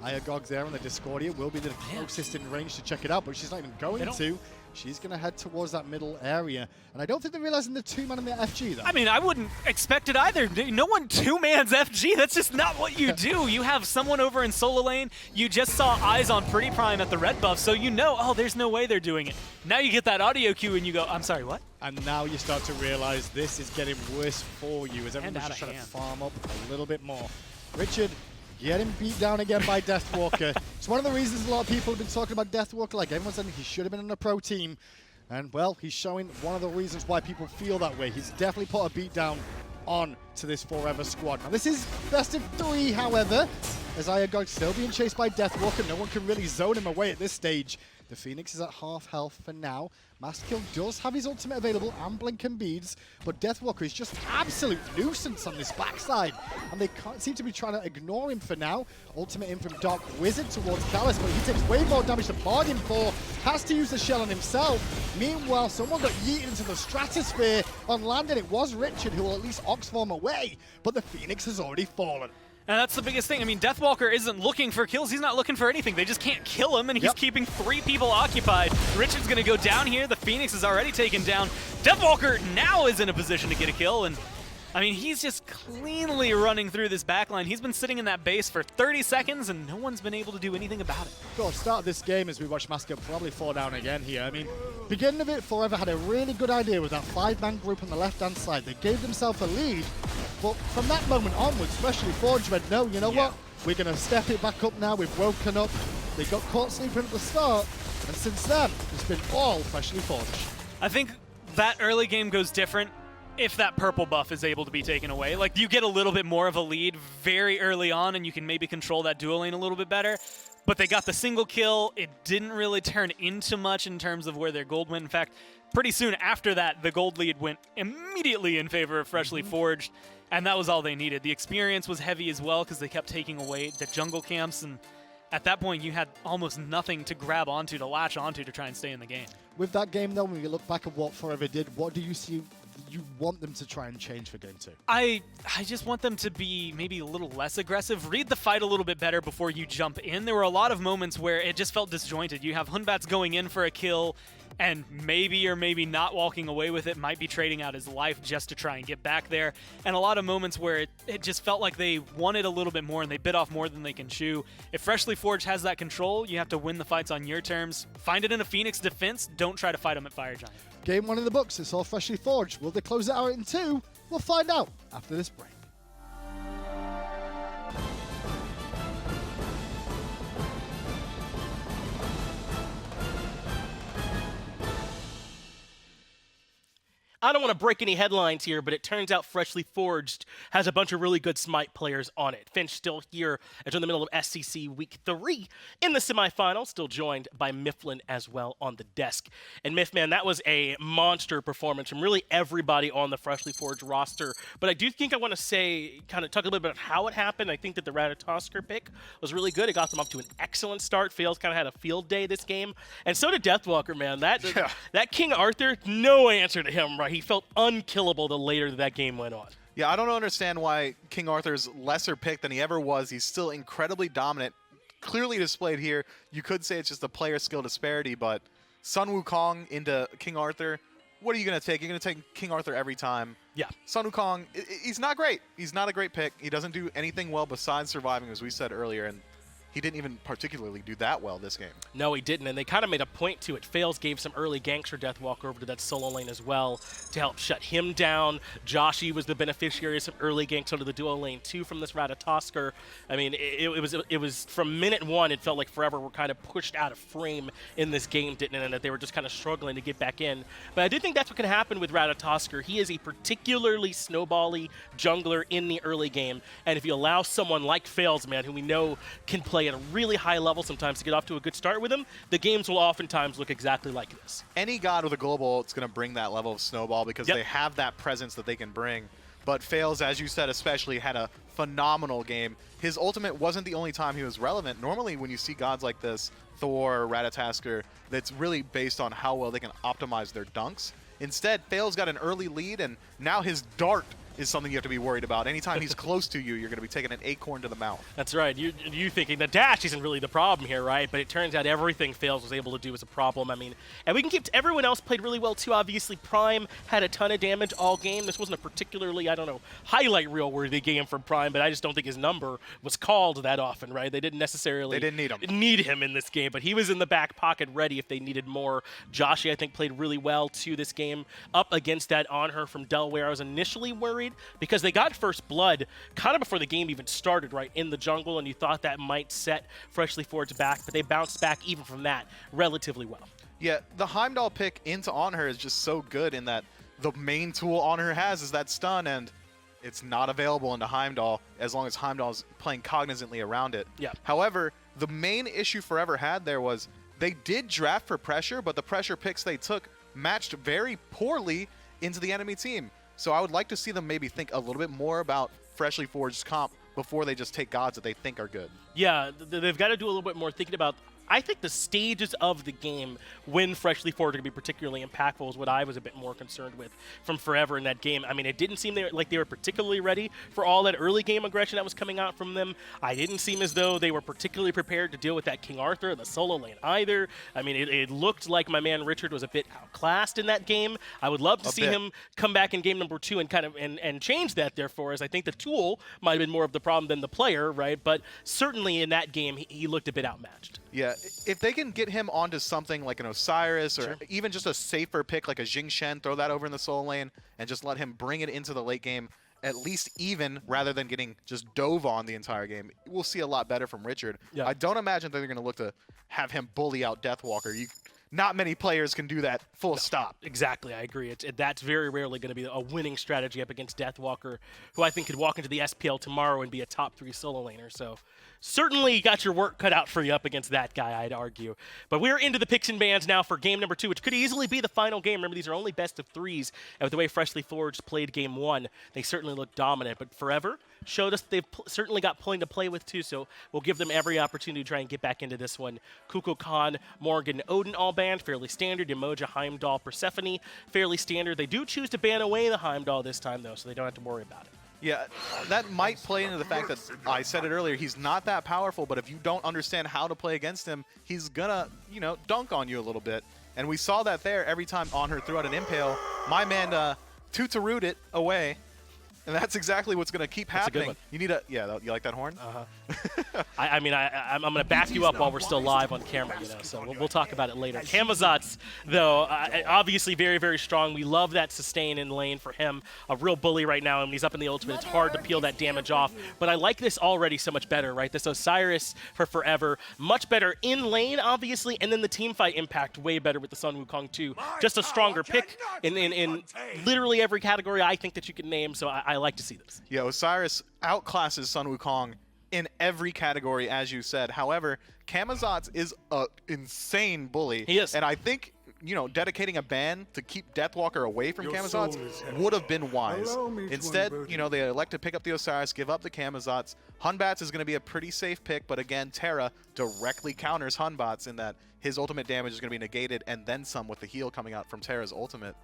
C: iagog there on the Discordia will be the closest in range to check it out, but she's not even going to. She's going to head towards that middle area. And I don't think they're realizing the 2-man in the FG, though.
D: I mean, I wouldn't expect it either. No one 2-mans FG. That's just not what you do. You have someone over in solo lane. You just saw eyes on PrettyPriMe at the red buff, so you know, oh, there's no way they're doing it. Now you get that audio cue and you go, I'm sorry, what?
C: And now you start to realize this is getting worse for you, as everyone's just trying to farm up a little bit more. Richard getting beat down again by Deathwalker. It's one of the reasons a lot of people have been talking about Deathwalker, like everyone's saying he should have been on a pro team. And, well, he's showing one of the reasons why people feel that way. He's definitely put a beat down on to this Forever squad. Now, this is best of 3, however, as iagog still being chased by Deathwalker. No one can really zone him away at this stage. The Phoenix is at half health for now. MastKiII does have his ultimate available and Blink and Beads, but Deathwalker is just absolute nuisance on this backside, and they can't seem to be trying to ignore him for now. Ultimate in from Dark Wizard towards Callus, but he takes way more damage to bargain for. Has to use the shell on himself. Meanwhile, someone got yeeted into the stratosphere on landing. It was Richard who will at least Oxform away, but the Phoenix has already fallen.
D: And that's the biggest thing. I mean, Deathwalker isn't looking for kills. He's not looking for anything. They just can't kill him, and he's keeping 3 people occupied. Richard's going to go down here. The Phoenix is already taken down. Deathwalker now is in a position to get a kill, and I mean, he's just cleanly running through this backline. He's been sitting in that base for 30 seconds, and no one's been able to do anything about it.
C: Go start of this game as we watch MastKiII probably fall down again here. I mean, beginning of it, Forever had a really good idea with that 5-man group on the left-hand side. They gave themselves a lead, but from that moment onwards, Freshly Forged went, no, you know what? We're going to step it back up now. We've woken up. They got caught sleeping at the start, and since then, it's been all Freshly Forged.
D: I think that early game goes different if that purple buff is able to be taken away. Like, you get a little bit more of a lead very early on, and you can maybe control that dual lane a little bit better. But they got the single kill. It didn't really turn into much in terms of where their gold went. In fact, pretty soon after that, the gold lead went immediately in favor of Freshly Forged, and that was all they needed. The experience was heavy as well because they kept taking away the jungle camps, and at that point, you had almost nothing to grab onto, to latch onto to try and stay in the game.
C: With that game, though, when you look back at what Forever did, what do you see you want them to try and change for game 2?
D: I just want them to be maybe a little less aggressive. Read the fight a little bit better before you jump in. There were a lot of moments where it just felt disjointed. You have Hunbatz going in for a kill, and maybe or maybe not walking away with it, might be trading out his life just to try and get back there. And a lot of moments where it just felt like they wanted a little bit more and they bit off more than they can chew. If Freshly Forged has that control, you have to win the fights on your terms. Find it in a Phoenix defense. Don't try to fight them at Fire Giant.
C: Game 1 in the books. It's all Freshly Forged. Will they close it out in 2? We'll find out after this break.
A: I don't want to break any headlines here, but it turns out Freshly Forged has a bunch of really good Smite players on it. Finch still here as in the middle of SCC Week 3 in the semifinals, still joined by MastKiII as well on the desk. And Miff, man, that was a monster performance from really everybody on the Freshly Forged roster. But I do think I want to say, kind of talk a little bit about how it happened. I think that the Ratatosker pick was really good. It got them off to an excellent start. Faeles kind of had a field day this game. And so did Deathwalker, man. That King Arthur, no answer to him, right? He felt unkillable the later that game went on.
B: Yeah, I don't understand why King Arthur's lesser pick than he ever was. He's still incredibly dominant, clearly displayed here. You could say it's just a player skill disparity, but Sun Wukong into King Arthur, what are you going to take? You're going to take King Arthur every time.
A: Yeah.
B: Sun Wukong, he's not great. He's not a great pick. He doesn't do anything well besides surviving, as we said earlier, and he didn't even particularly do that well this game.
A: No, he didn't, and they kind of made a point to it. Faeles gave some early ganks for Deathwalker over to that solo lane as well to help shut him down. Joshy was the beneficiary of some early ganks onto the duo lane too from this Ratatosker. I mean, it was from minute 1, it felt like Forever were kind of pushed out of frame in this game, didn't it? And that they were just kind of struggling to get back in. But I do think that's what can happen with Ratatosker. He is a particularly snowbally jungler in the early game, and if you allow someone like Faeles, man, who we know can play at a really high level sometimes to get off to a good start with him, the games will oftentimes look exactly like this.
B: Any god with a global, it's going to bring that level of snowball because they have that presence that they can bring. But Faeles, as you said, especially had a phenomenal game. His ultimate wasn't the only time he was relevant. Normally when you see gods like this, Thor, Ratatosker, that's really based on how well they can optimize their dunks. Instead, Faeles got an early lead, and now his dart is something you have to be worried about. Anytime he's close to you, you're going to be taking an acorn to the mouth.
A: That's right. You thinking the dash isn't really the problem here, right? But it turns out everything Faeles was able to do is a problem. I mean, and we can keep everyone else played really well too. Obviously, Prime had a ton of damage all game. This wasn't a particularly, I don't know, highlight reel worthy game for Prime, but I just don't think his number was called that often, right? They didn't necessarily need him in this game, but he was in the back pocket ready if they needed more. Joshy, I think, played really well too this game up against that on her from Delaware. I was initially worried because they got first blood kind of before the game even started, right, in the jungle, and you thought that might set Freshly Forged back, but they bounced back even from that relatively well.
B: Yeah, the Heimdall pick into on her is just so good in that the main tool on her has is that stun, and it's not available into Heimdall as long as Heimdall's playing cognizantly around it.
A: Yeah.
B: However, the main issue Forever had there was they did draft for pressure, but the pressure picks they took matched very poorly into the enemy team. So I would like to see them maybe think a little bit more about freshly forged comp before they just take gods that they think are good.
A: Yeah, they've got to do a little bit more thinking about, I think, the stages of the game when freshly forged are going to be particularly impactful is what I was a bit more concerned with from Forever in that game. I mean, it didn't seem like they were particularly ready for all that early game aggression that was coming out from them. I didn't seem as though they were particularly prepared to deal with that King Arthur in the solo lane either. I mean, it looked like my man Richard was a bit outclassed in that game. I would love to see him come back in game number 2 and kind of and change that there for us. I think the tool might have been more of the problem than the player, right? But certainly in that game, he looked a bit outmatched.
B: Yeah, if they can get him onto something like an Osiris or even just a safer pick like a Jing Shen, throw that over in the solo lane and just let him bring it into the late game, at least even, rather than getting just dove on the entire game, we'll see a lot better from Richard.
A: Yeah.
B: I don't imagine that they're going to look to have him bully out Deathwalker. Not many players can do that full stop.
A: Exactly, I agree. That's very rarely going to be a winning strategy up against Deathwalker, who I think could walk into the SPL tomorrow and be a top 3 solo laner. So certainly you got your work cut out for you up against that guy, I'd argue. But we're into the picks and bans now for game number 2, which could easily be the final game. Remember, these are only best of 3s. And with the way Freshly Forged played game 1, they certainly look dominant. But Forever showed us they've certainly got pulling to play with too, so we'll give them every opportunity to try and get back into this one. Kuko Khan, Morgan, Odin all banned, fairly standard. Yemoja, Heimdall, Persephone, fairly standard. They do choose to ban away the Heimdall this time, though, so they don't have to worry about it.
B: Yeah, that might play into the fact that I said it earlier, he's not that powerful, but if you don't understand how to play against him, he's gonna, dunk on you a little bit. And we saw that there every time Onher threw out an impale. My man Tootaroot it away. And that's exactly what's going to keep happening. You need you like that horn?
A: Uh-huh. I'm going to back you up while we're still live on camera, so we'll talk about it later. Camazotz, though, obviously very, very strong. We love that sustain in lane for him. A real bully right now, and when he's up in the ultimate, it's hard to peel that damage off. But I like this already so much better, right? This Osiris for Forever, much better in lane, obviously, and then the team fight impact way better with the Sun Wukong too. Just a stronger pick in literally every category I think that you can name, so I like to see this.
B: Yeah, Osiris outclasses Sun Wukong in every category, as you said. However, Camazotz is an insane bully.
A: He is.
B: And I think, dedicating a ban to keep Deathwalker away from Camazotz would have been wise. Instead, they elect to pick up the Osiris, give up the Camazotz. Hunbatz is going to be a pretty safe pick, but again, Terra directly counters Hunbatz in that his ultimate damage is going to be negated and then some with the heal coming out from Terra's ultimate.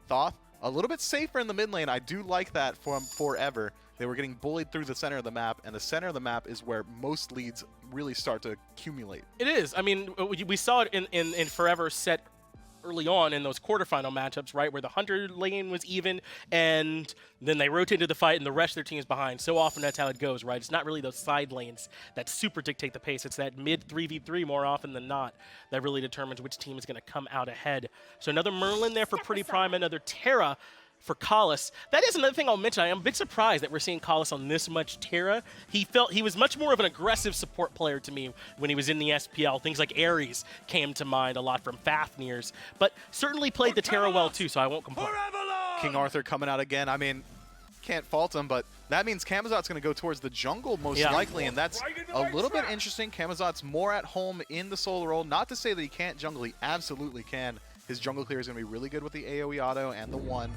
B: Thoth, a little bit safer in the mid lane. I do like that from Forever. They were getting bullied through the center of the map, and the center of the map is where most leads really start to accumulate.
A: It is. I mean, we saw it in Forever set early on in those quarterfinal matchups, right, where the Hunter lane was even, and then they rotate into the fight, and the rest of their team is behind. So often that's how it goes, right? It's not really those side lanes that super dictate the pace. It's that mid 3v3 more often than not that really determines which team is going to come out ahead. So another Merlin there for PrettyPriMe, another Terra for Collis. That is another thing I'll mention. I am a bit surprised that we're seeing Collis on this much Terra. He was much more of an aggressive support player to me when he was in the SPL. Things like Ares came to mind a lot from Fafnir's, but certainly played the Terra well too, so I won't complain.
B: King Arthur coming out again. I mean, can't fault him, but that means Camazotz going to go towards the jungle most likely, and that's a little bit interesting. Camazotz more at home in the solo role. Not to say that he can't jungle, he absolutely can. His jungle clear is going to be really good with the AoE auto and the 1.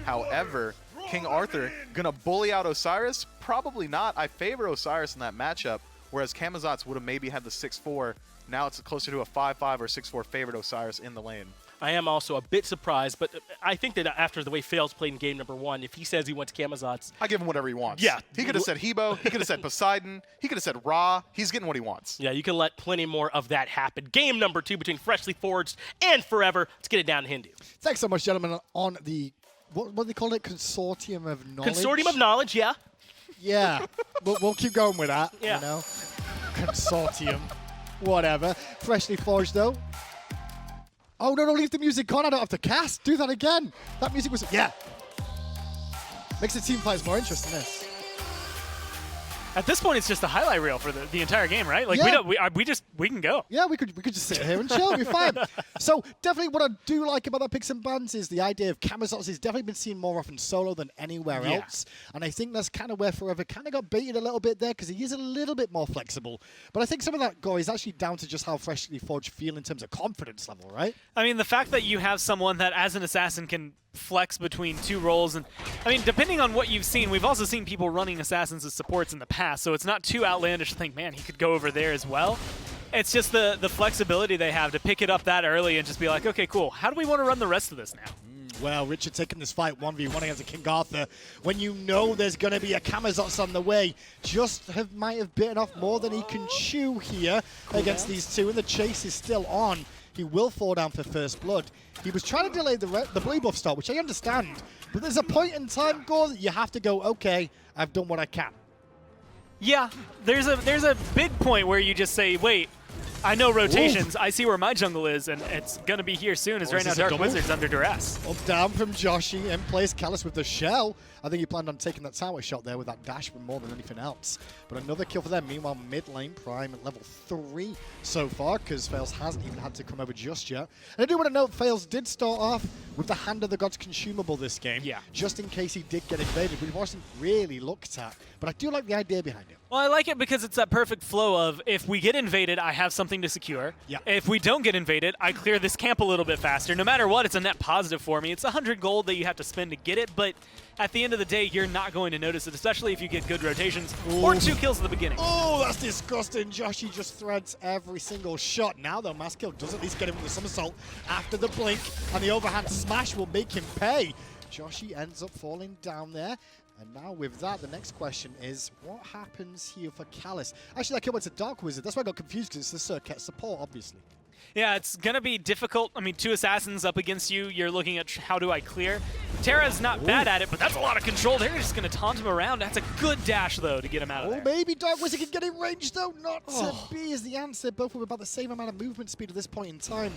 B: However, King Arthur going to bully out Osiris? Probably not. I favor Osiris in that matchup, whereas Camazotz would have maybe had the 6-4. Now it's closer to a 5-5 or 6-4 favored Osiris in the lane.
A: I am also a bit surprised, but I think that after the way Faeles played in game number 1, if he says he wants Camazotz,
B: I give him whatever he wants.
A: Yeah.
B: He could have said Hebo. He could have said Poseidon. He could have said Ra. He's getting what he wants.
A: Yeah, you can let plenty more of that happen. Game number 2 between Freshly Forged and Forever. Let's get it down to Hindu.
C: Thanks so much, gentlemen, on the, what do they call it? Consortium of Knowledge?
A: Consortium of Knowledge, yeah.
C: Yeah, we'll keep going with that,
A: Yeah.
C: Consortium, whatever. Freshly Forged, though. Oh, no, leave the music on. I don't have to cast. Do that again. That music was... Yeah. Makes the team fights more interesting, this.
D: At this point, it's just a highlight reel for the entire game, right? Like
C: Yeah.
D: we can go.
C: Yeah, we could just sit here and chill. We're fine. So definitely what I do like about the picks and bans is the idea of Camazotz has definitely been seen more often solo than anywhere else. And I think that's kind of where Forever kind of got baited a little bit there because he is a little bit more flexible. But I think some of that go is actually down to just how Freshly Forged feel in terms of confidence level, right?
D: I mean, the fact that you have someone that as an assassin can flex between two roles, and I mean, depending on what you've seen, we've also seen people running assassins as supports in the past, so it's not too outlandish to think, man, he could go over there as well. It's just the flexibility they have to pick it up that early and just be like, okay, cool, how do we want to run the rest of this now?
C: Well, Richard taking this fight 1v1 against King Arthur when you know there's going to be a Camazotz on the way. Might have bitten off more than he can chew here against these two, and the chase is still on. He will fall down for first blood. He was trying to delay the blue buff start, which I understand, but there's a point in time, Gore, that you have to go, okay, I've done what I can.
D: Yeah, there's a big point where you just say, wait, I know rotations. I see where my jungle is, and it's going to be here soon, as right now Dark Wizard's under duress.
C: Up down from Joshy, in place Callus with the shell. I think he planned on taking that tower shot there with that dash more than anything else. But another kill for them. Meanwhile, mid lane Prime at level 3 so far, because Faeles hasn't even had to come over just yet. And I do want to note, Faeles did start off with the Hand of the Gods consumable this game, just in case he did get invaded, which wasn't really looked at. But I do like the idea behind it.
D: Well, I like it because it's that perfect flow of, if we get invaded, I have something to secure.
C: Yeah.
D: If we don't get invaded, I clear this camp a little bit faster. No matter what, it's a net positive for me. It's 100 gold that you have to spend to get it, but at the end of the day, you're not going to notice it, especially if you get good rotations or 2 kills at the beginning.
C: Oh, that's disgusting. Joshy just threads every single shot. Now, though, MastKiII does at least get him with the somersault after the blink, and the overhand smash will make him pay. Joshy ends up falling down there. And now with that, the next question is, what happens here for Callus? Actually, that kill went to Dark Wizard. That's why I got confused, because it's the Serqet support, obviously.
D: Yeah, it's going to be difficult. I mean, 2 assassins up against you. You're looking at how do I clear. Terra's not bad at it, but that's a lot of control. They're just going to taunt him around. That's a good dash, though, to get him out of there.
C: Maybe Dark Wizard can get in range, though. Not to be is the answer. Both with about the same amount of movement speed at this point in time.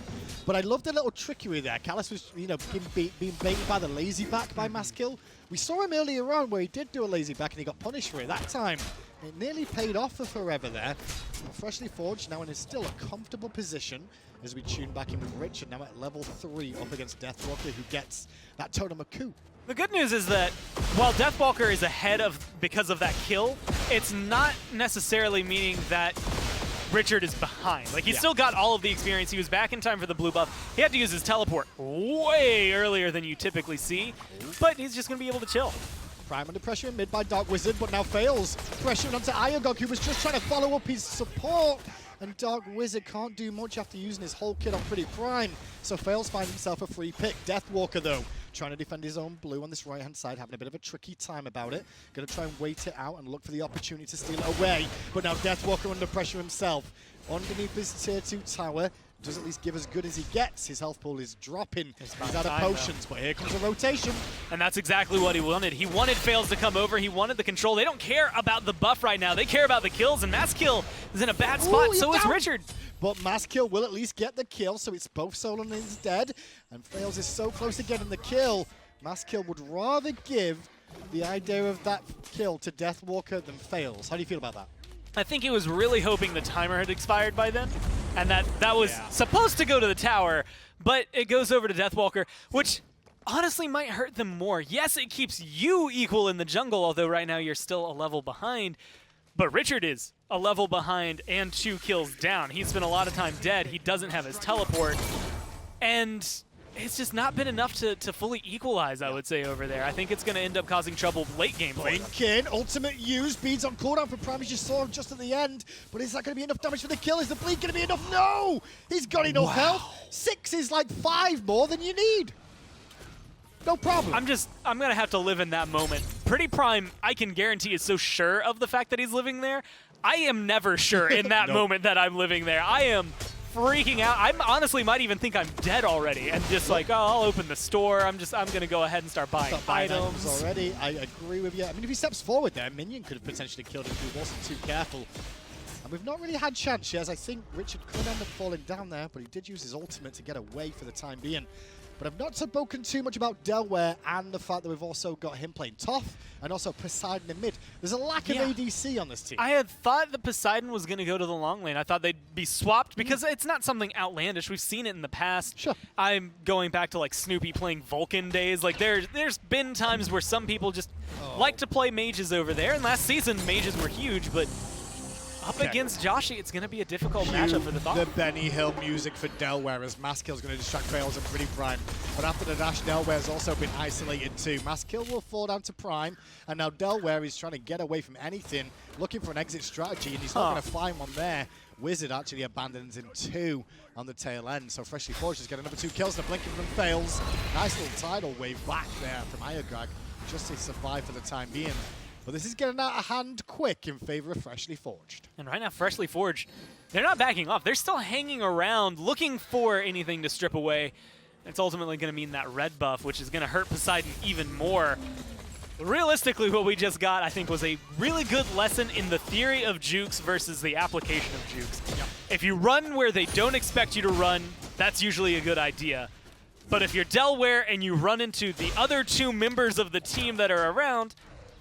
C: But I love the little trickery there. Callus was, you know, being baited by the lazy back by MastKiII. We saw him earlier on where he did do a lazy back and he got punished for it. That time, it nearly paid off for Forever there. Freshly Forged now in still a comfortable position as we tune back in with Richard now at level 3 up against Deathwalker, who gets that Totem of Coup.
D: The good news is that while Deathwalker is ahead because of that kill, it's not necessarily meaning that Richard is behind. Like, he's still got all of the experience. He was back in time for the blue buff. He had to use his teleport way earlier than you typically see, but he's just going to be able to chill.
C: Prime under pressure in mid by Dark Wizard, but now Faeles pressuring onto iagog, who was just trying to follow up his support. And Dark Wizard can't do much after using his whole kit on PrettyPriMe. So Faeles finds himself a free pick. Deathwalker, though, trying to defend his own blue on this right-hand side, having a bit of a tricky time about it. Going to try and wait it out and look for the opportunity to steal it away. But now Deathwalker under pressure himself. Underneath his tier 2 tower. Does at least give as good as he gets. His health pool is dropping. He's out of potions, but here comes a rotation.
D: And that's exactly what he wanted. He wanted Faeles to come over. He wanted the control. They don't care about the buff right now. They care about the kills, and MastKiII is in a bad spot. So is Richard.
C: But MastKiII will at least get the kill, so it's both Solon and is dead. And Faeles is so close to getting the kill. MastKiII would rather give the idea of that kill to Deathwalker than Faeles. How do you feel about that?
D: I think he was really hoping the timer had expired by then, and that was supposed to go to the tower, but it goes over to Deathwalker, which honestly might hurt them more. Yes, it keeps you equal in the jungle, although right now you're still a level behind, but Richard is a level behind and 2 kills down. He spent a lot of time dead. He doesn't have his teleport, and it's just not been enough to fully equalize, I would say, over there. I think it's going to end up causing trouble late game.
C: Blink in, ultimate use, beads on cooldown for Prime, as you saw just at the end. But is that going to be enough damage for the kill? Is the blink going to be enough? No! He's got enough health. 6 is like 5 more than you need. No problem.
D: I'm going to have to live in that moment. PrettyPriMe, I can guarantee, is so sure of the fact that he's living there. I am never sure in that moment that I'm living there. I am freaking out. I honestly might even think I'm dead already and just like, oh, I'll open the store. I'm going to go ahead and start buying items
C: already. I agree with you. I mean, if he steps forward there, Minion could have potentially killed him if he wasn't too careful. And we've not really had chance yet. I think Richard could end up falling down there, but he did use his ultimate to get away for the time being. But I've not spoken too much about Delaware and the fact that we've also got him playing Thoth and also Poseidon in mid. There's a lack of ADC on this team.
D: I had thought that Poseidon was going to go to the long lane. I thought they'd be swapped because it's not something outlandish. We've seen it in the past.
C: Sure.
D: I'm going back to like Snoopy playing Vulcan days. Like there's been times where some people just like to play mages over there. And last season, mages were huge, but up against Joshy, it's going to be a difficult matchup for the Thoth.
C: The Benny Hill music for Delaware as MastKiI's going to distract Faeles and PrettyPriMe. But after the dash, Delware's also been isolated too. MastKiII will fall down to Prime, and now Delaware is trying to get away from anything, looking for an exit strategy, and he's not going to find one there. Wizard actually abandons him 2 on the tail end, so Freshly Forged is getting another 2 kills. The blinking from Faeles. Nice little tidal wave back there from iagog, just to survive for the time being. But this is getting out of hand quick in favor of Freshly Forged.
D: And right now, Freshly Forged, they're not backing off. They're still hanging around, looking for anything to strip away. It's ultimately going to mean that red buff, which is going to hurt Poseidon even more. Realistically, what we just got, I think, was a really good lesson in the theory of jukes versus the application of jukes.
C: Yep.
D: If you run where they don't expect you to run, that's usually a good idea. But if you're Delaware and you run into the other 2 members of the team that are around,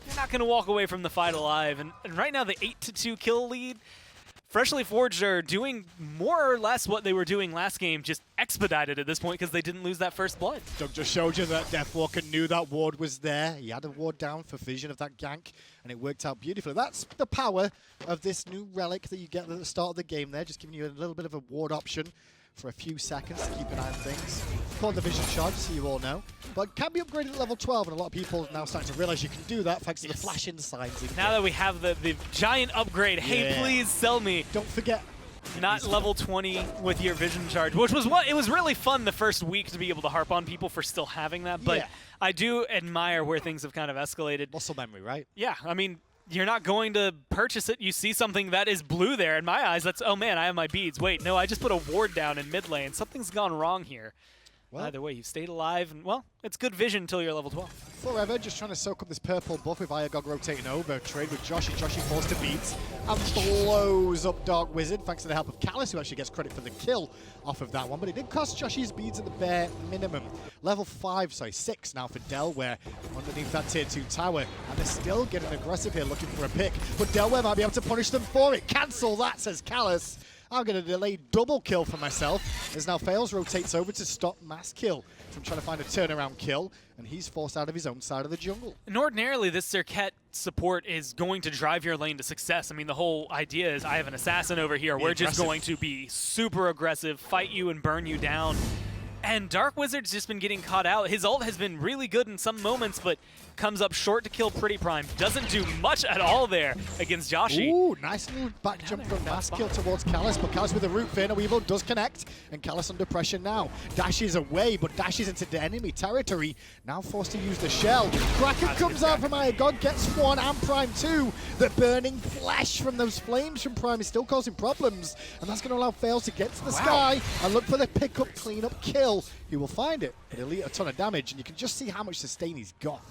D: you're not going to walk away from the fight alive. And right now, the 8-2 kill lead, Freshly Forged are doing more or less what they were doing last game, just expedited at this point because they didn't lose that first blood.
C: Doug just showed you that Deathwalker knew that ward was there. He had a ward down for vision of that gank, and it worked out beautifully. That's the power of this new relic that you get at the start of the game there, just giving you a little bit of a ward option for a few seconds to keep an eye on things. Called the vision charge, so you all know. But can be upgraded at level 12, and a lot of people now starting to realize you can do that thanks to the flashing signs.
D: Now that we have the giant upgrade, hey, please sell me.
C: Don't forget.
D: Not level 20 with your vision charge, which was it was really fun the first week to be able to harp on people for still having that, but I do admire where things have kind of escalated.
C: Muscle memory, right?
D: Yeah, I mean, you're not going to purchase it. You see something that is blue there. In my eyes, that's, oh man, I have my beads. Wait, no, I just put a ward down in mid lane. Something's gone wrong here. Well, either way, you stayed alive, and well, it's good vision until you're level 12.
C: Forever just trying to soak up this purple buff with iagog rotating over. Trade with Joshy. Joshy falls to beats and blows up Dark Wizard thanks to the help of Callus, who actually gets credit for the kill off of that one. But it did cost Joshy's beads at the bare minimum. Level 6 now for Delaware underneath that tier 2 tower. And they're still getting aggressive here looking for a pick. But Delaware might be able to punish them for it. Cancel that, says Callus. I'm going to delay double kill for myself as now Faeles rotates over to stop MastKiII from trying to find a turnaround kill, and he's forced out of his own side of the jungle.
D: And ordinarily, this Serqet support is going to drive your lane to success. I mean, the whole idea is I have an assassin over here. We're just going to be super aggressive, fight you and burn you down. And Dark Wizard's just been getting caught out. His ult has been really good in some moments, but comes up short to kill PrettyPriMe. Doesn't do much at all there against Joshy.
C: Ooh, nice little back jump from MastKiII towards Callus, but Callus with the root Fear Weevil does connect, and Callus under pressure now. Dashes away, but dashes into the enemy territory. Now forced to use the shell. Kraken comes out from iagog, gets 1 and Prime 2. The burning flesh from those flames from Prime is still causing problems, and that's going to allow Faeles to get to the sky and look for the pickup, cleanup kill. He will find it, but he'll eat a ton of damage, and you can just see how much sustain he's got.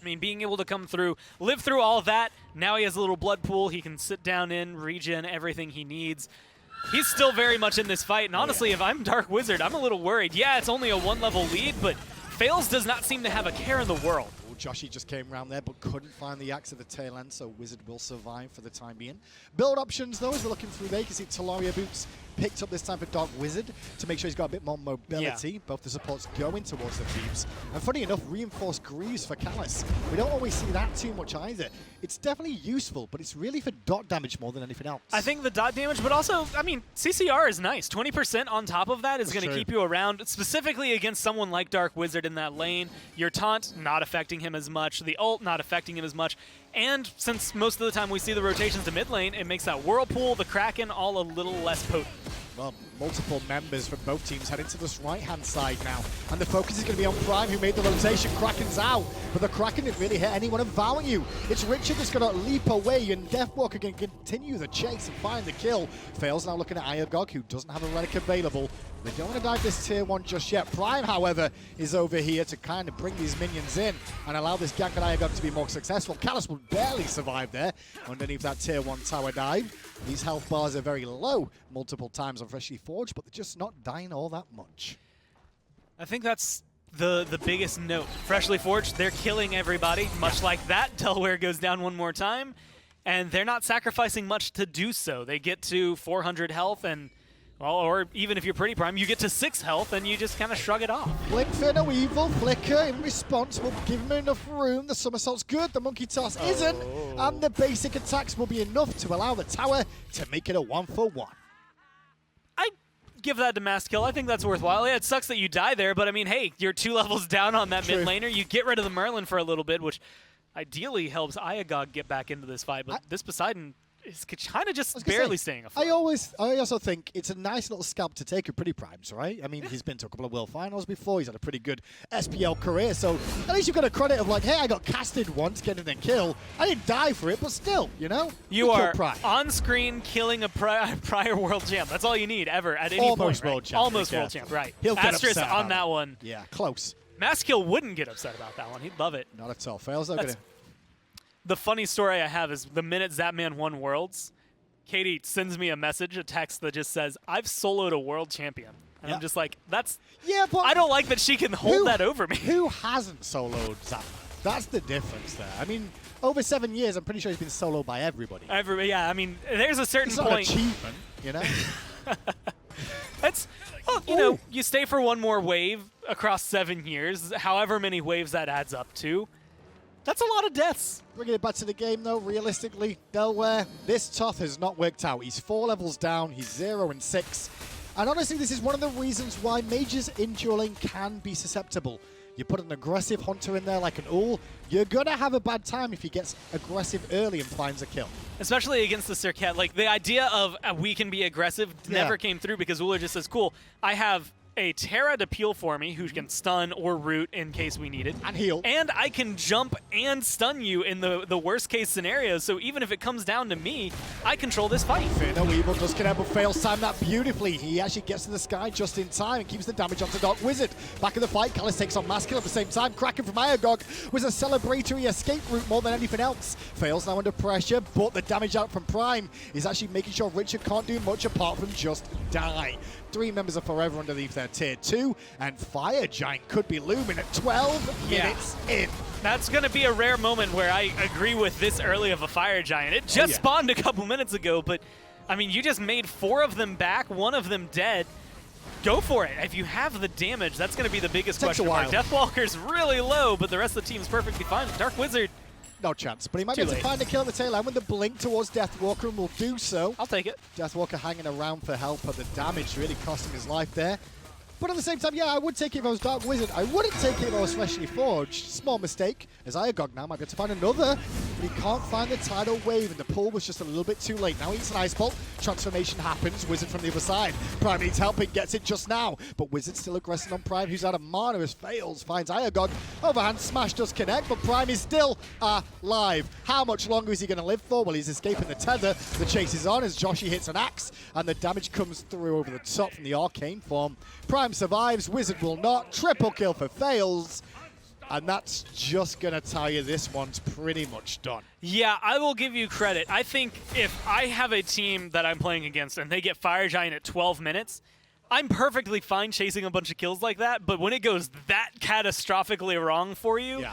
D: I mean, being able to come through, live through all of that, now he has a little blood pool, he can sit down in, regen everything he needs. He's still very much in this fight, and honestly, if I'm Dark Wizard, I'm a little worried. Yeah, it's only a 1-level lead, but Faeles does not seem to have a care in the world.
C: Joshy just came around there but couldn't find the axe at the tail end, so Wizard will survive for the time being. Build options, though, as we're looking through there, you can see Talaria boots picked up this time for Dark Wizard to make sure he's got a bit more mobility. Yeah. Both the supports going towards the Thieves. And funny enough, reinforced Greaves for Callus. We don't always see that too much either. It's definitely useful, but it's really for dot damage more than anything else.
D: I think the dot damage, but also, I mean, CCR is nice. 20% on top of that is going to keep you around, specifically against someone like Dark Wizard in that lane. Your taunt not affecting him as much, the ult not affecting him as much. And since most of the time we see the rotations to mid lane, it makes that Whirlpool, the Kraken, all a little less potent.
C: Well, multiple members from both teams heading to this right-hand side now. And the focus is going to be on Prime, who made the rotation. Kraken's out, but the Kraken didn't really hit anyone of value. It's Richard that's going to leap away, and Deathwalker can continue the chase and find the kill. Faeles now looking at iagog, who doesn't have a relic available. They don't want to dive this tier 1 just yet. Prime, however, is over here to kind of bring these minions in and allow this gank at iagog to be more successful. Callus will barely survive there underneath that tier 1 tower dive. These health bars are very low multiple times on Freshly Forged, but they're just not dying all that much.
D: I think that's the biggest note. Freshly Forged, they're killing everybody, much like that. Delaware goes down one more time, and they're not sacrificing much to do so. They get to 400 health, and, well, or even if you're PrettyPriMe, you get to 6 health, and you just kind of shrug it off.
C: Blink, Fear No Evil, Flicker in response will give him enough room. The somersault's good, the monkey toss isn't, and the basic attacks will be enough to allow the tower to make it a 1-for-1.
D: I give that to MastKiII. I think that's worthwhile. Yeah, it sucks that you die there, but I mean, hey, you're 2 levels down on that
C: True.
D: mid laner. You get rid of the Merlin for a little bit, which ideally helps iagog get back into this fight, but this Poseidon is kind of just barely staying afloat.
C: I also think it's a nice little scalp to take with PrettyPriMes, right? I mean, he's been to a couple of World Finals before. He's had a pretty good SPL career, so at least you've got a credit of like, hey, I got casted once, getting a kill. I didn't die for it, but still, you know?
D: You are
C: Prime.
D: on screen killing a prior world champ. That's all you need ever at any
C: Almost
D: point.
C: world champ,
D: Almost
C: yeah.
D: world champ, right.
C: He'll get
D: Asterisk
C: upset
D: on
C: about
D: that
C: it.
D: one.
C: Yeah, close.
D: MastKiII wouldn't get upset about that one. He'd love it.
C: Not at all. Fails, though. Gonna...
D: The funny story I have is the minute Zapman won Worlds, Katie sends me a message, a text that just says, I've soloed a world champion. And I'm just like, that's...
C: Yeah, but
D: I don't like that she can hold that over me.
C: Who hasn't soloed Zapman? That's the difference there. I mean, over 7 years, I'm pretty sure he's been soloed by everybody.
D: Yeah, I mean, there's a certain
C: It's not an
D: point...
C: achievement, you know?
D: It's, well, you know, you stay for one more wave across 7 years, however many waves that adds up to. That's a lot of deaths.
C: Bringing it back to the game, though, realistically, Delaware, this Thoth has not worked out. He's 4 levels down, he's 0-6. And honestly, this is one of the reasons why mages in dual lane can be susceptible. You put an aggressive hunter in there like an Ullr, you're going to have a bad time if he gets aggressive early and finds a kill.
D: Especially against the Serqet. Like, the idea of we can be aggressive never came through because Ullr just says, cool, I have a Terra to peel for me who can stun or root in case we need it.
C: And heal.
D: And I can jump and stun you in the worst case scenario, so even if it comes down to me, I control this fight.
C: Fear No Evil does connect, but Faeles time that beautifully. He actually gets to the sky just in time and keeps the damage onto Dark Wizard. Back in the fight, Callis takes on MastKiII at the same time. Kraken from iagog was a celebratory escape route more than anything else. Faeles now under pressure, but the damage out from Prime is actually making sure Richard can't do much apart from just die. 3 members are forever underneath their tier 2, and Fire Giant could be looming at 12 minutes in.
D: That's going to be a rare moment where I agree with this early of a Fire Giant. It just spawned a couple minutes ago, but, I mean, you just made 4 of them back, 1 of them dead. Go for it. If you have the damage, that's going to be the biggest question mark. Deathwalker's really low, but the rest of the team's perfectly fine. Dark Wizard,
C: no chance, but he might be able to find a kill at the tail end with the blink towards Deathwalker, and will do so.
D: I'll take it.
C: Deathwalker hanging around for help, but the damage really costing his life there. But at the same time, yeah, I would take it if I was Dark Wizard. I wouldn't take it if I was Freshly Forged. Small mistake, as iagog now might be able to find another, but he can't find the tidal wave, and the pull was just a little bit too late. Now he eats an Ice Bolt, transformation happens, Wizard from the other side. Prime needs help, it gets it just now, but Wizard still aggressing on Prime, who's out of mana as Faeles finds iagog. Overhand smash does connect, but Prime is still alive. How much longer is he going to live for? Well, he's escaping the tether. The chase is on as Joshy hits an axe, and the damage comes through over the top from the arcane form. Prime survives, Wizard will not. Triple kill for Faeles. And that's just going to tell you this one's pretty much done.
D: Yeah, I will give you credit. I think if I have a team that I'm playing against and they get Fire Giant at 12 minutes, I'm perfectly fine chasing a bunch of kills like that, but when it goes that catastrophically wrong for you,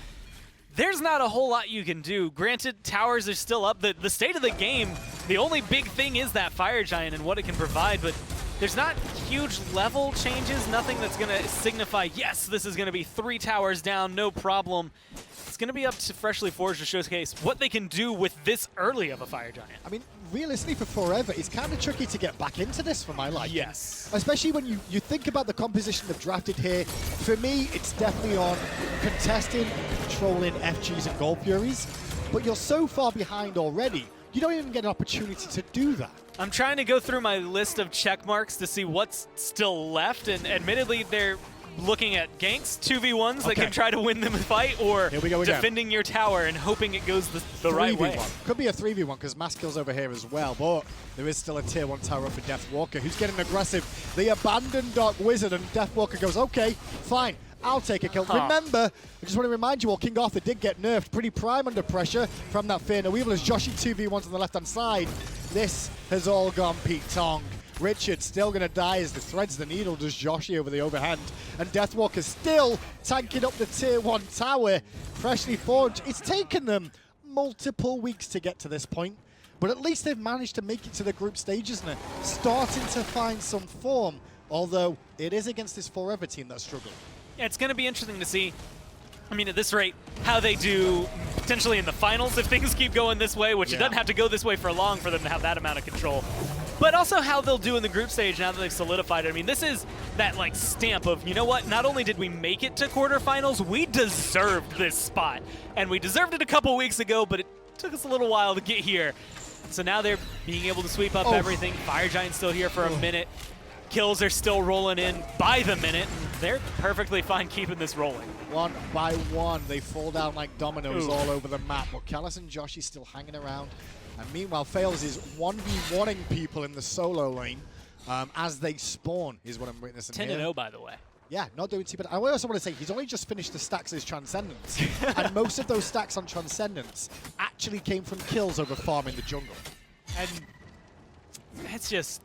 D: there's not a whole lot you can do. Granted, towers are still up. The state of the game, the only big thing is that Fire Giant and what it can provide, but there's not huge level changes, nothing that's going to signify, yes, this is going to be 3 towers down, no problem. It's going to be up to Freshly Forged to showcase what they can do with this early of a Fire Giant.
C: I mean, realistically, for Forever, it's kind of tricky to get back into this for my liking.
D: Yes.
C: Especially when you think about the composition they've drafted here. For me, it's definitely on contesting and controlling FGs and Gold Furies, but you're so far behind already, you don't even get an opportunity to do that.
D: I'm trying to go through my list of check marks to see what's still left, and admittedly, they're looking at ganks, 2v1s that can try to win them a fight, or defending your tower and hoping it goes the right way.
C: Could be a 3v1 because MastKiII's over here as well, but there is still a tier 1 tower up for Deathwalker, who's getting aggressive. They abandon Dark Wizard, and Deathwalker goes, okay, fine. I'll take a kill. Remember, I just want to remind you all, King Arthur did get nerfed. PrettyPriMe under pressure from that Fear No Evil as Joshy 2v1s on the left-hand side. This has all gone Pete Tong. Richard still going to die as the threads the needle, does Joshy over the overhand. And Deathwalker still tanking up the tier 1 tower. Freshly Forged, it's taken them multiple weeks to get to this point, but at least they've managed to make it to the group stages now, starting to find some form, although it is against this Forever team that struggled.
D: Yeah, it's going to be interesting to see, I mean, at this rate, how they do potentially in the finals if things keep going this way, which it doesn't have to go this way for long for them to have that amount of control. But also how they'll do in the group stage now that they've solidified it. I mean, this is that like stamp of, you know what, not only did we make it to quarterfinals, we deserved this spot. And we deserved it a couple weeks ago, but it took us a little while to get here. So now they're being able to sweep up everything. Fire Giant's still here for a minute. Kills are still rolling in by the minute, and they're perfectly fine keeping this rolling.
C: One by one, they fall down like dominoes all over the map, but Callis and Joshy still hanging around. And meanwhile, Faeles is 1v1ing people in the solo lane as they spawn, is what I'm witnessing here.
D: 10-0, by the way.
C: Yeah, not doing too bad. I also want to say, he's only just finished the stacks of his Transcendence. And most of those stacks on Transcendence actually came from kills over farming the jungle.
D: And it's just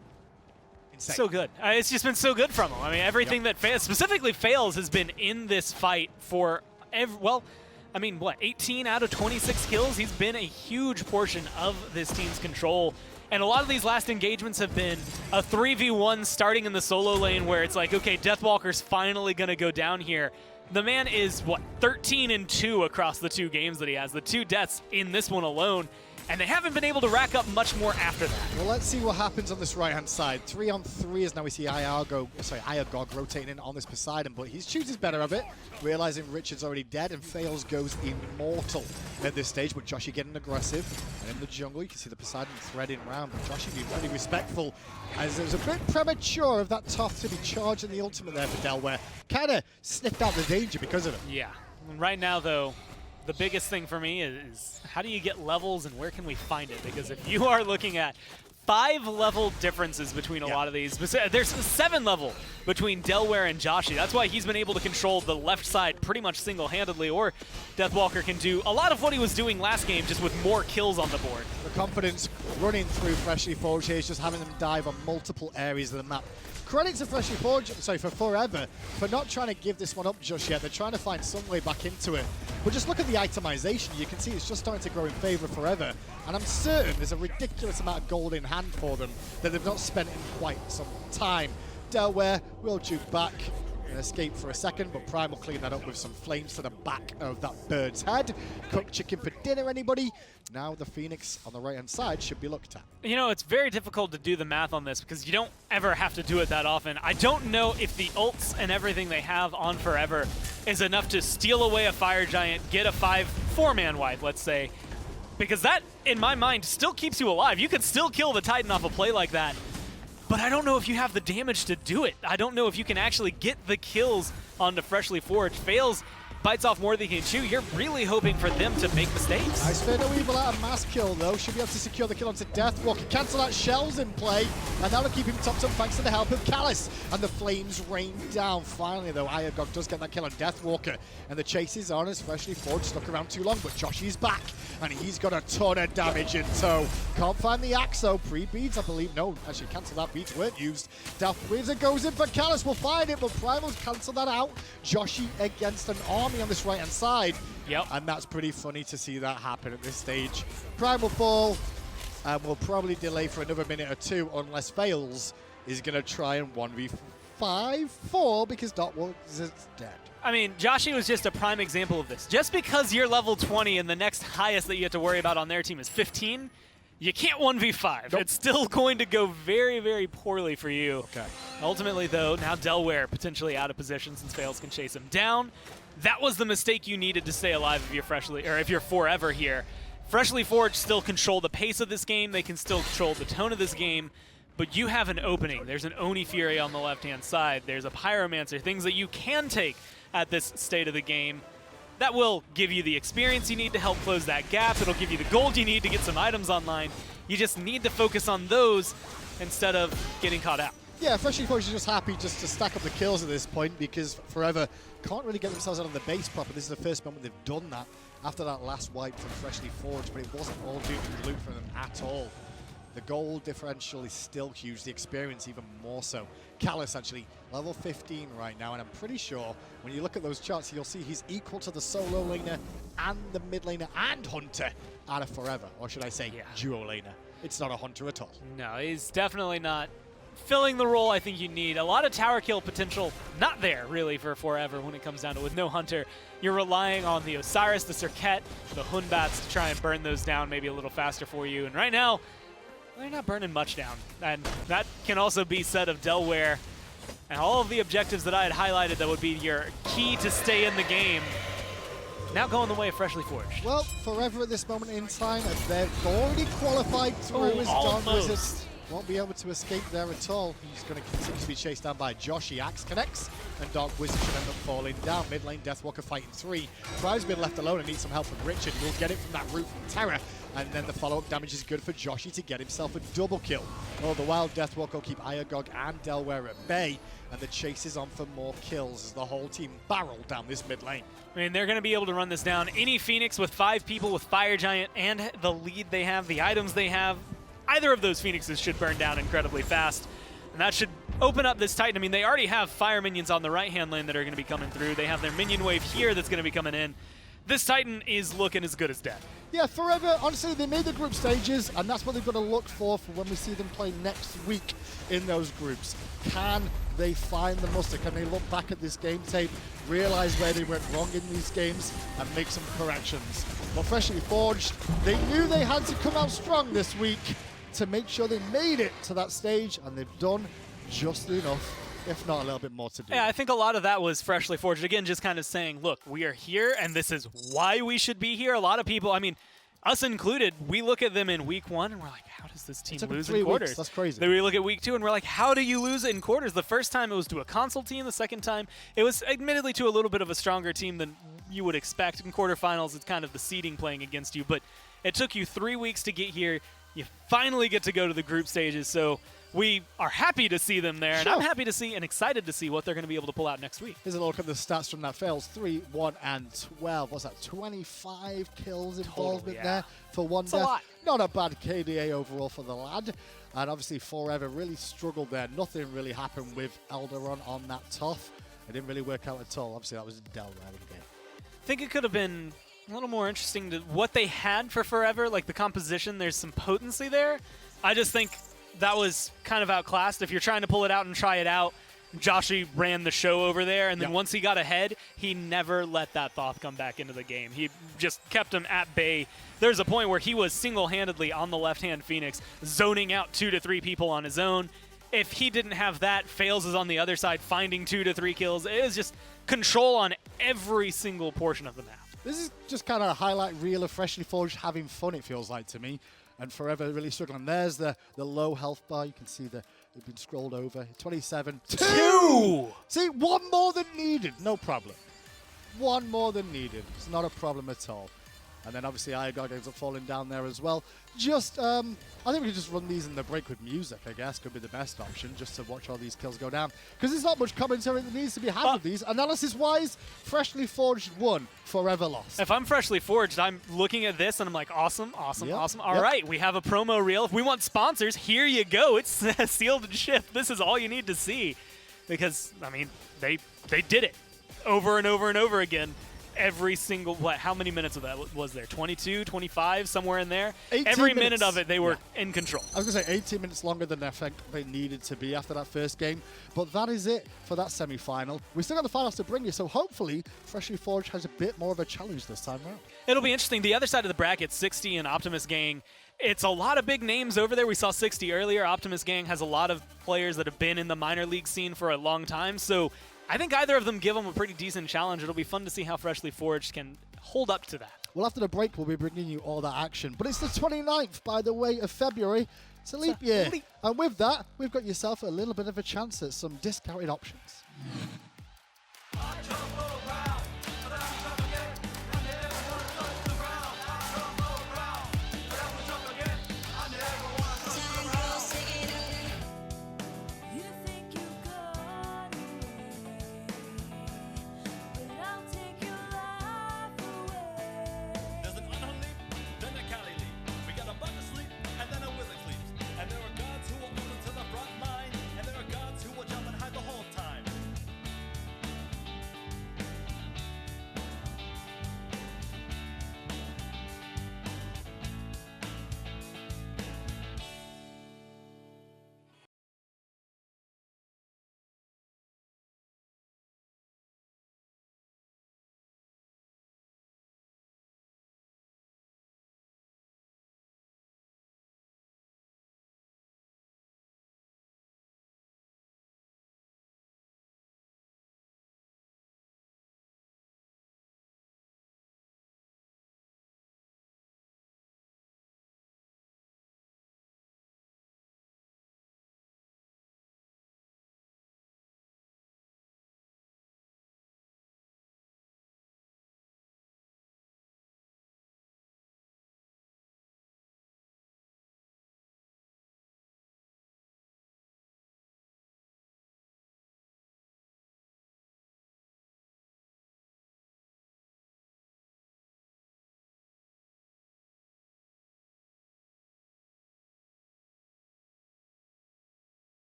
C: Insane.
D: so good. It's just been so good from him. I mean, everything that specifically Faeles has been in this fight for, well, I mean, what, 18 out of 26 kills? He's been a huge portion of this team's control. And a lot of these last engagements have been a 3v1 starting in the solo lane where it's like, okay, Deathwalker's finally going to go down here. The man is, what, 13-2 across the 2 games that he has. The 2 deaths in this one alone. And they haven't been able to rack up much more after that.
C: Well, let's see what happens on this right-hand side. 3-on-3 is now we see iagog rotating in on this Poseidon, but he chooses better of it, realizing Richard's already dead, and Faeles goes immortal at this stage, but Joshy getting aggressive. And in the jungle, you can see the Poseidon threading round, but Joshy being pretty respectful, as it was a bit premature of that Thoth to be charging the ultimate there for Delaware. Kind of sniffed out the danger because of it.
D: Yeah. Right now, though, the biggest thing for me is how do you get levels and where can we find it? Because if you are looking at 5 level differences between a lot of these, there's 7 level between Delaware and Joshy. That's why he's been able to control the left side pretty much single-handedly, or Deathwalker can do a lot of what he was doing last game just with more kills on the board.
C: The confidence running through Freshly Forged here is just having them dive on multiple areas of the map. Credit to Freshly Forged, for Forever, for not trying to give this one up just yet. They're trying to find some way back into it. But just look at the itemization. You can see it's just starting to grow in favor of Forever. And I'm certain there's a ridiculous amount of gold in hand for them that they've not spent in quite some time. Delaware will juke back and escape for a second, but Prime will clean that up with some flames to the back of that bird's head. Cooked chicken for dinner, anybody? Now the Phoenix on the right-hand side should be looked at.
D: You know, it's very difficult to do the math on this because you don't ever have to do it that often. I don't know if the ults and everything they have on Forever is enough to steal away a Fire Giant, get a 4-man wipe, let's say, because that, in my mind, still keeps you alive. You could still kill the Titan off a play like that. But I don't know if you have the damage to do it. I don't know if you can actually get the kills onto Freshly Forged. Faeles bites off more than he can chew. You're really hoping for them to make mistakes.
C: Nice Fair No Evil out of MastKiII, though. Should be able to secure the kill onto Deathwalker. Cancel that Shells in play. And that'll keep him topped up thanks to the help of Callis. And the flames rain down. Finally, though, iagog does get that kill on Deathwalker. And the chase is on as Freshly Forged stuck around too long. But Joshy's back. And he's got a ton of damage in tow. Can't find the axe, though. Pre-beads, I believe. No, actually, cancel that. Beads weren't used. Death Wizard goes in for Callis. We'll find it, but Primal's cancel that out. Joshy against an army on this right-hand side.
D: Yep.
C: And that's pretty funny to see that happen at this stage. Prime will fall, and we'll probably delay for another minute or two unless Faeles is going to try and 1v5-4 because Deathwalker is dead.
D: I mean, Joshy was just a prime example of this. Just because you're level 20 and the next highest that you have to worry about on their team is 15, you can't 1v5. Nope. It's still going to go very, very poorly for you.
C: Okay.
D: Ultimately, though, now Delaware potentially out of position since Faeles can chase him down. That was the mistake you needed to stay alive if you're Forever here. Freshly Forged still control the pace of this game. They can still control the tone of this game. But you have an opening. There's an Oni Fury on the left-hand side. There's a Pyromancer, things that you can take at this state of the game. That will give you the experience you need to help close that gap. It'll give you the gold you need to get some items online. You just need to focus on those instead of getting caught out.
C: Yeah, Freshly Forged is just happy just to stack up the kills at this point because Forever can't really get themselves out of the base proper. This is the first moment they've done that after that last wipe from Freshly Forged, but it wasn't all doom and gloom for them at all. The gold differential is still huge, the experience even more so. Callus actually level 15 right now, and I'm pretty sure when you look at those charts, you'll see he's equal to the solo laner and the mid laner and hunter out of Forever, or should I say duo laner. It's not a hunter at all.
D: No, he's definitely not filling the role I think you need. A lot of tower kill potential not there really for Forever when it comes down to it. With no hunter, you're relying on the Osiris, the Serqet, the Batz to try and burn those down maybe a little faster for you. And right now, they're not burning much down. And that can also be said of Delaware. And all of the objectives that I had highlighted that would be your key to stay in the game, now going the way of Freshly Forged.
C: Well, Forever at this moment in time, they've already qualified through his Dark Wizard. Won't be able to escape there at all. He's going to continue to be chased down by Joshy. Axe connects, and Dark Wizard should end up falling down. Mid lane, Deathwalker fighting 3. Prime's been left alone and needs some help from Richard. We'll get it from that root from Terra. And then the follow-up damage is good for Joshy to get himself a double kill. All the while, Deathwalker will keep iagog and Delaware at bay. And the chase is on for more kills as the whole team barrel down this mid lane.
D: I mean, they're going to be able to run this down. Any Phoenix with 5 people with Fire Giant and the lead they have, the items they have, either of those Phoenixes should burn down incredibly fast. And that should open up this Titan. I mean, they already have fire minions on the right-hand lane that are going to be coming through. They have their minion wave here that's going to be coming in. This Titan is looking as good as dead.
C: Yeah, Forever, honestly, they made the group stages, and that's what they've got to look for when we see them play next week in those groups. Can they find the muster? Can they look back at this game tape, realize where they went wrong in these games, and make some corrections? But Freshly Forged, they knew they had to come out strong this week to make sure they made it to that stage, and they've done just enough, if not a little bit more to do.
D: Yeah, I think a lot of that was Freshly Forged. Again, just kind of saying, look, we are here, and this is why we should be here. A lot of people, I mean, us included, we look at them in week 1, and we're like, how does this team lose in quarters?
C: That's crazy.
D: Then we look at week 2, and we're like, how do you lose in quarters? The first time it was to a console team. The second time it was admittedly to a little bit of a stronger team than you would expect. In quarterfinals, it's kind of the seeding playing against you. But it took you 3 weeks to get here. You finally get to go to the group stages. So we are happy to see them there, and I'm happy to see and excited to see what they're going to be able to pull out next week.
C: Here's a look at the stats from that Faeles. 3, 1, and 12. What's that? 25 kills involvement there for one death.
D: Lot.
C: Not a bad KDA overall for the lad. And obviously Forever really struggled there. Nothing really happened with Eldharion on that Thoth. It didn't really work out at all. Obviously that was Del there again.
D: I think it could have been a little more interesting to what they had for Forever, like the composition. There's some potency there. I just think that was kind of outclassed. If you're trying to pull it out and try it out, Joshy ran the show over there, and then once he got ahead, he never let that Thoth come back into the game. He just kept him at bay. There's a point where he was single-handedly on the left-hand Phoenix, zoning out 2 to 3 people on his own. If he didn't have that, Faeles is on the other side finding 2 to 3 kills. It is just control on every single portion of the map.
C: This is just kind of a highlight reel of Freshly Forged having fun, it feels like to me. And Forever really struggling. There's the low health bar. You can see they've been scrolled over. 27. 2! See, 1 more than needed. No problem. 1 more than needed. It's not a problem at all. And then obviously iagog ends up falling down there as well. Just, I think we could just run these in the break with music, I guess, could be the best option, just to watch all these kills go down. Because there's not much commentary that needs to be had with these. Analysis-wise, Freshly Forged won, Forever lost.
D: If I'm Freshly Forged, I'm looking at this and I'm like, awesome, awesome, awesome. All right, we have a promo reel. If we want sponsors, here you go. It's sealed and shipped. This is all you need to see. Because, I mean, they did it over and over and over again. Every single, how many minutes of that was there? 22, 25, somewhere in there? Every minute of it, they were in control.
C: I was going to say 18 minutes longer than I think they needed to be after that first game. But that is it for that semi-final. We still got the finals to bring you, so hopefully Freshly Forged has a bit more of a challenge this time around.
D: It'll be interesting. The other side of the bracket, 60 and Optimus Gang, it's a lot of big names over there. We saw 60 earlier. Optimus Gang has a lot of players that have been in the minor league scene for a long time, so I think either of them give them a pretty decent challenge. It'll be fun to see how Freshly Forged can hold up to that.
C: Well, after the break, we'll be bringing you all that action. But it's the 29th, by the way, of February. It's a leap year. And with that, we've got yourself a little bit of a chance at some discounted options.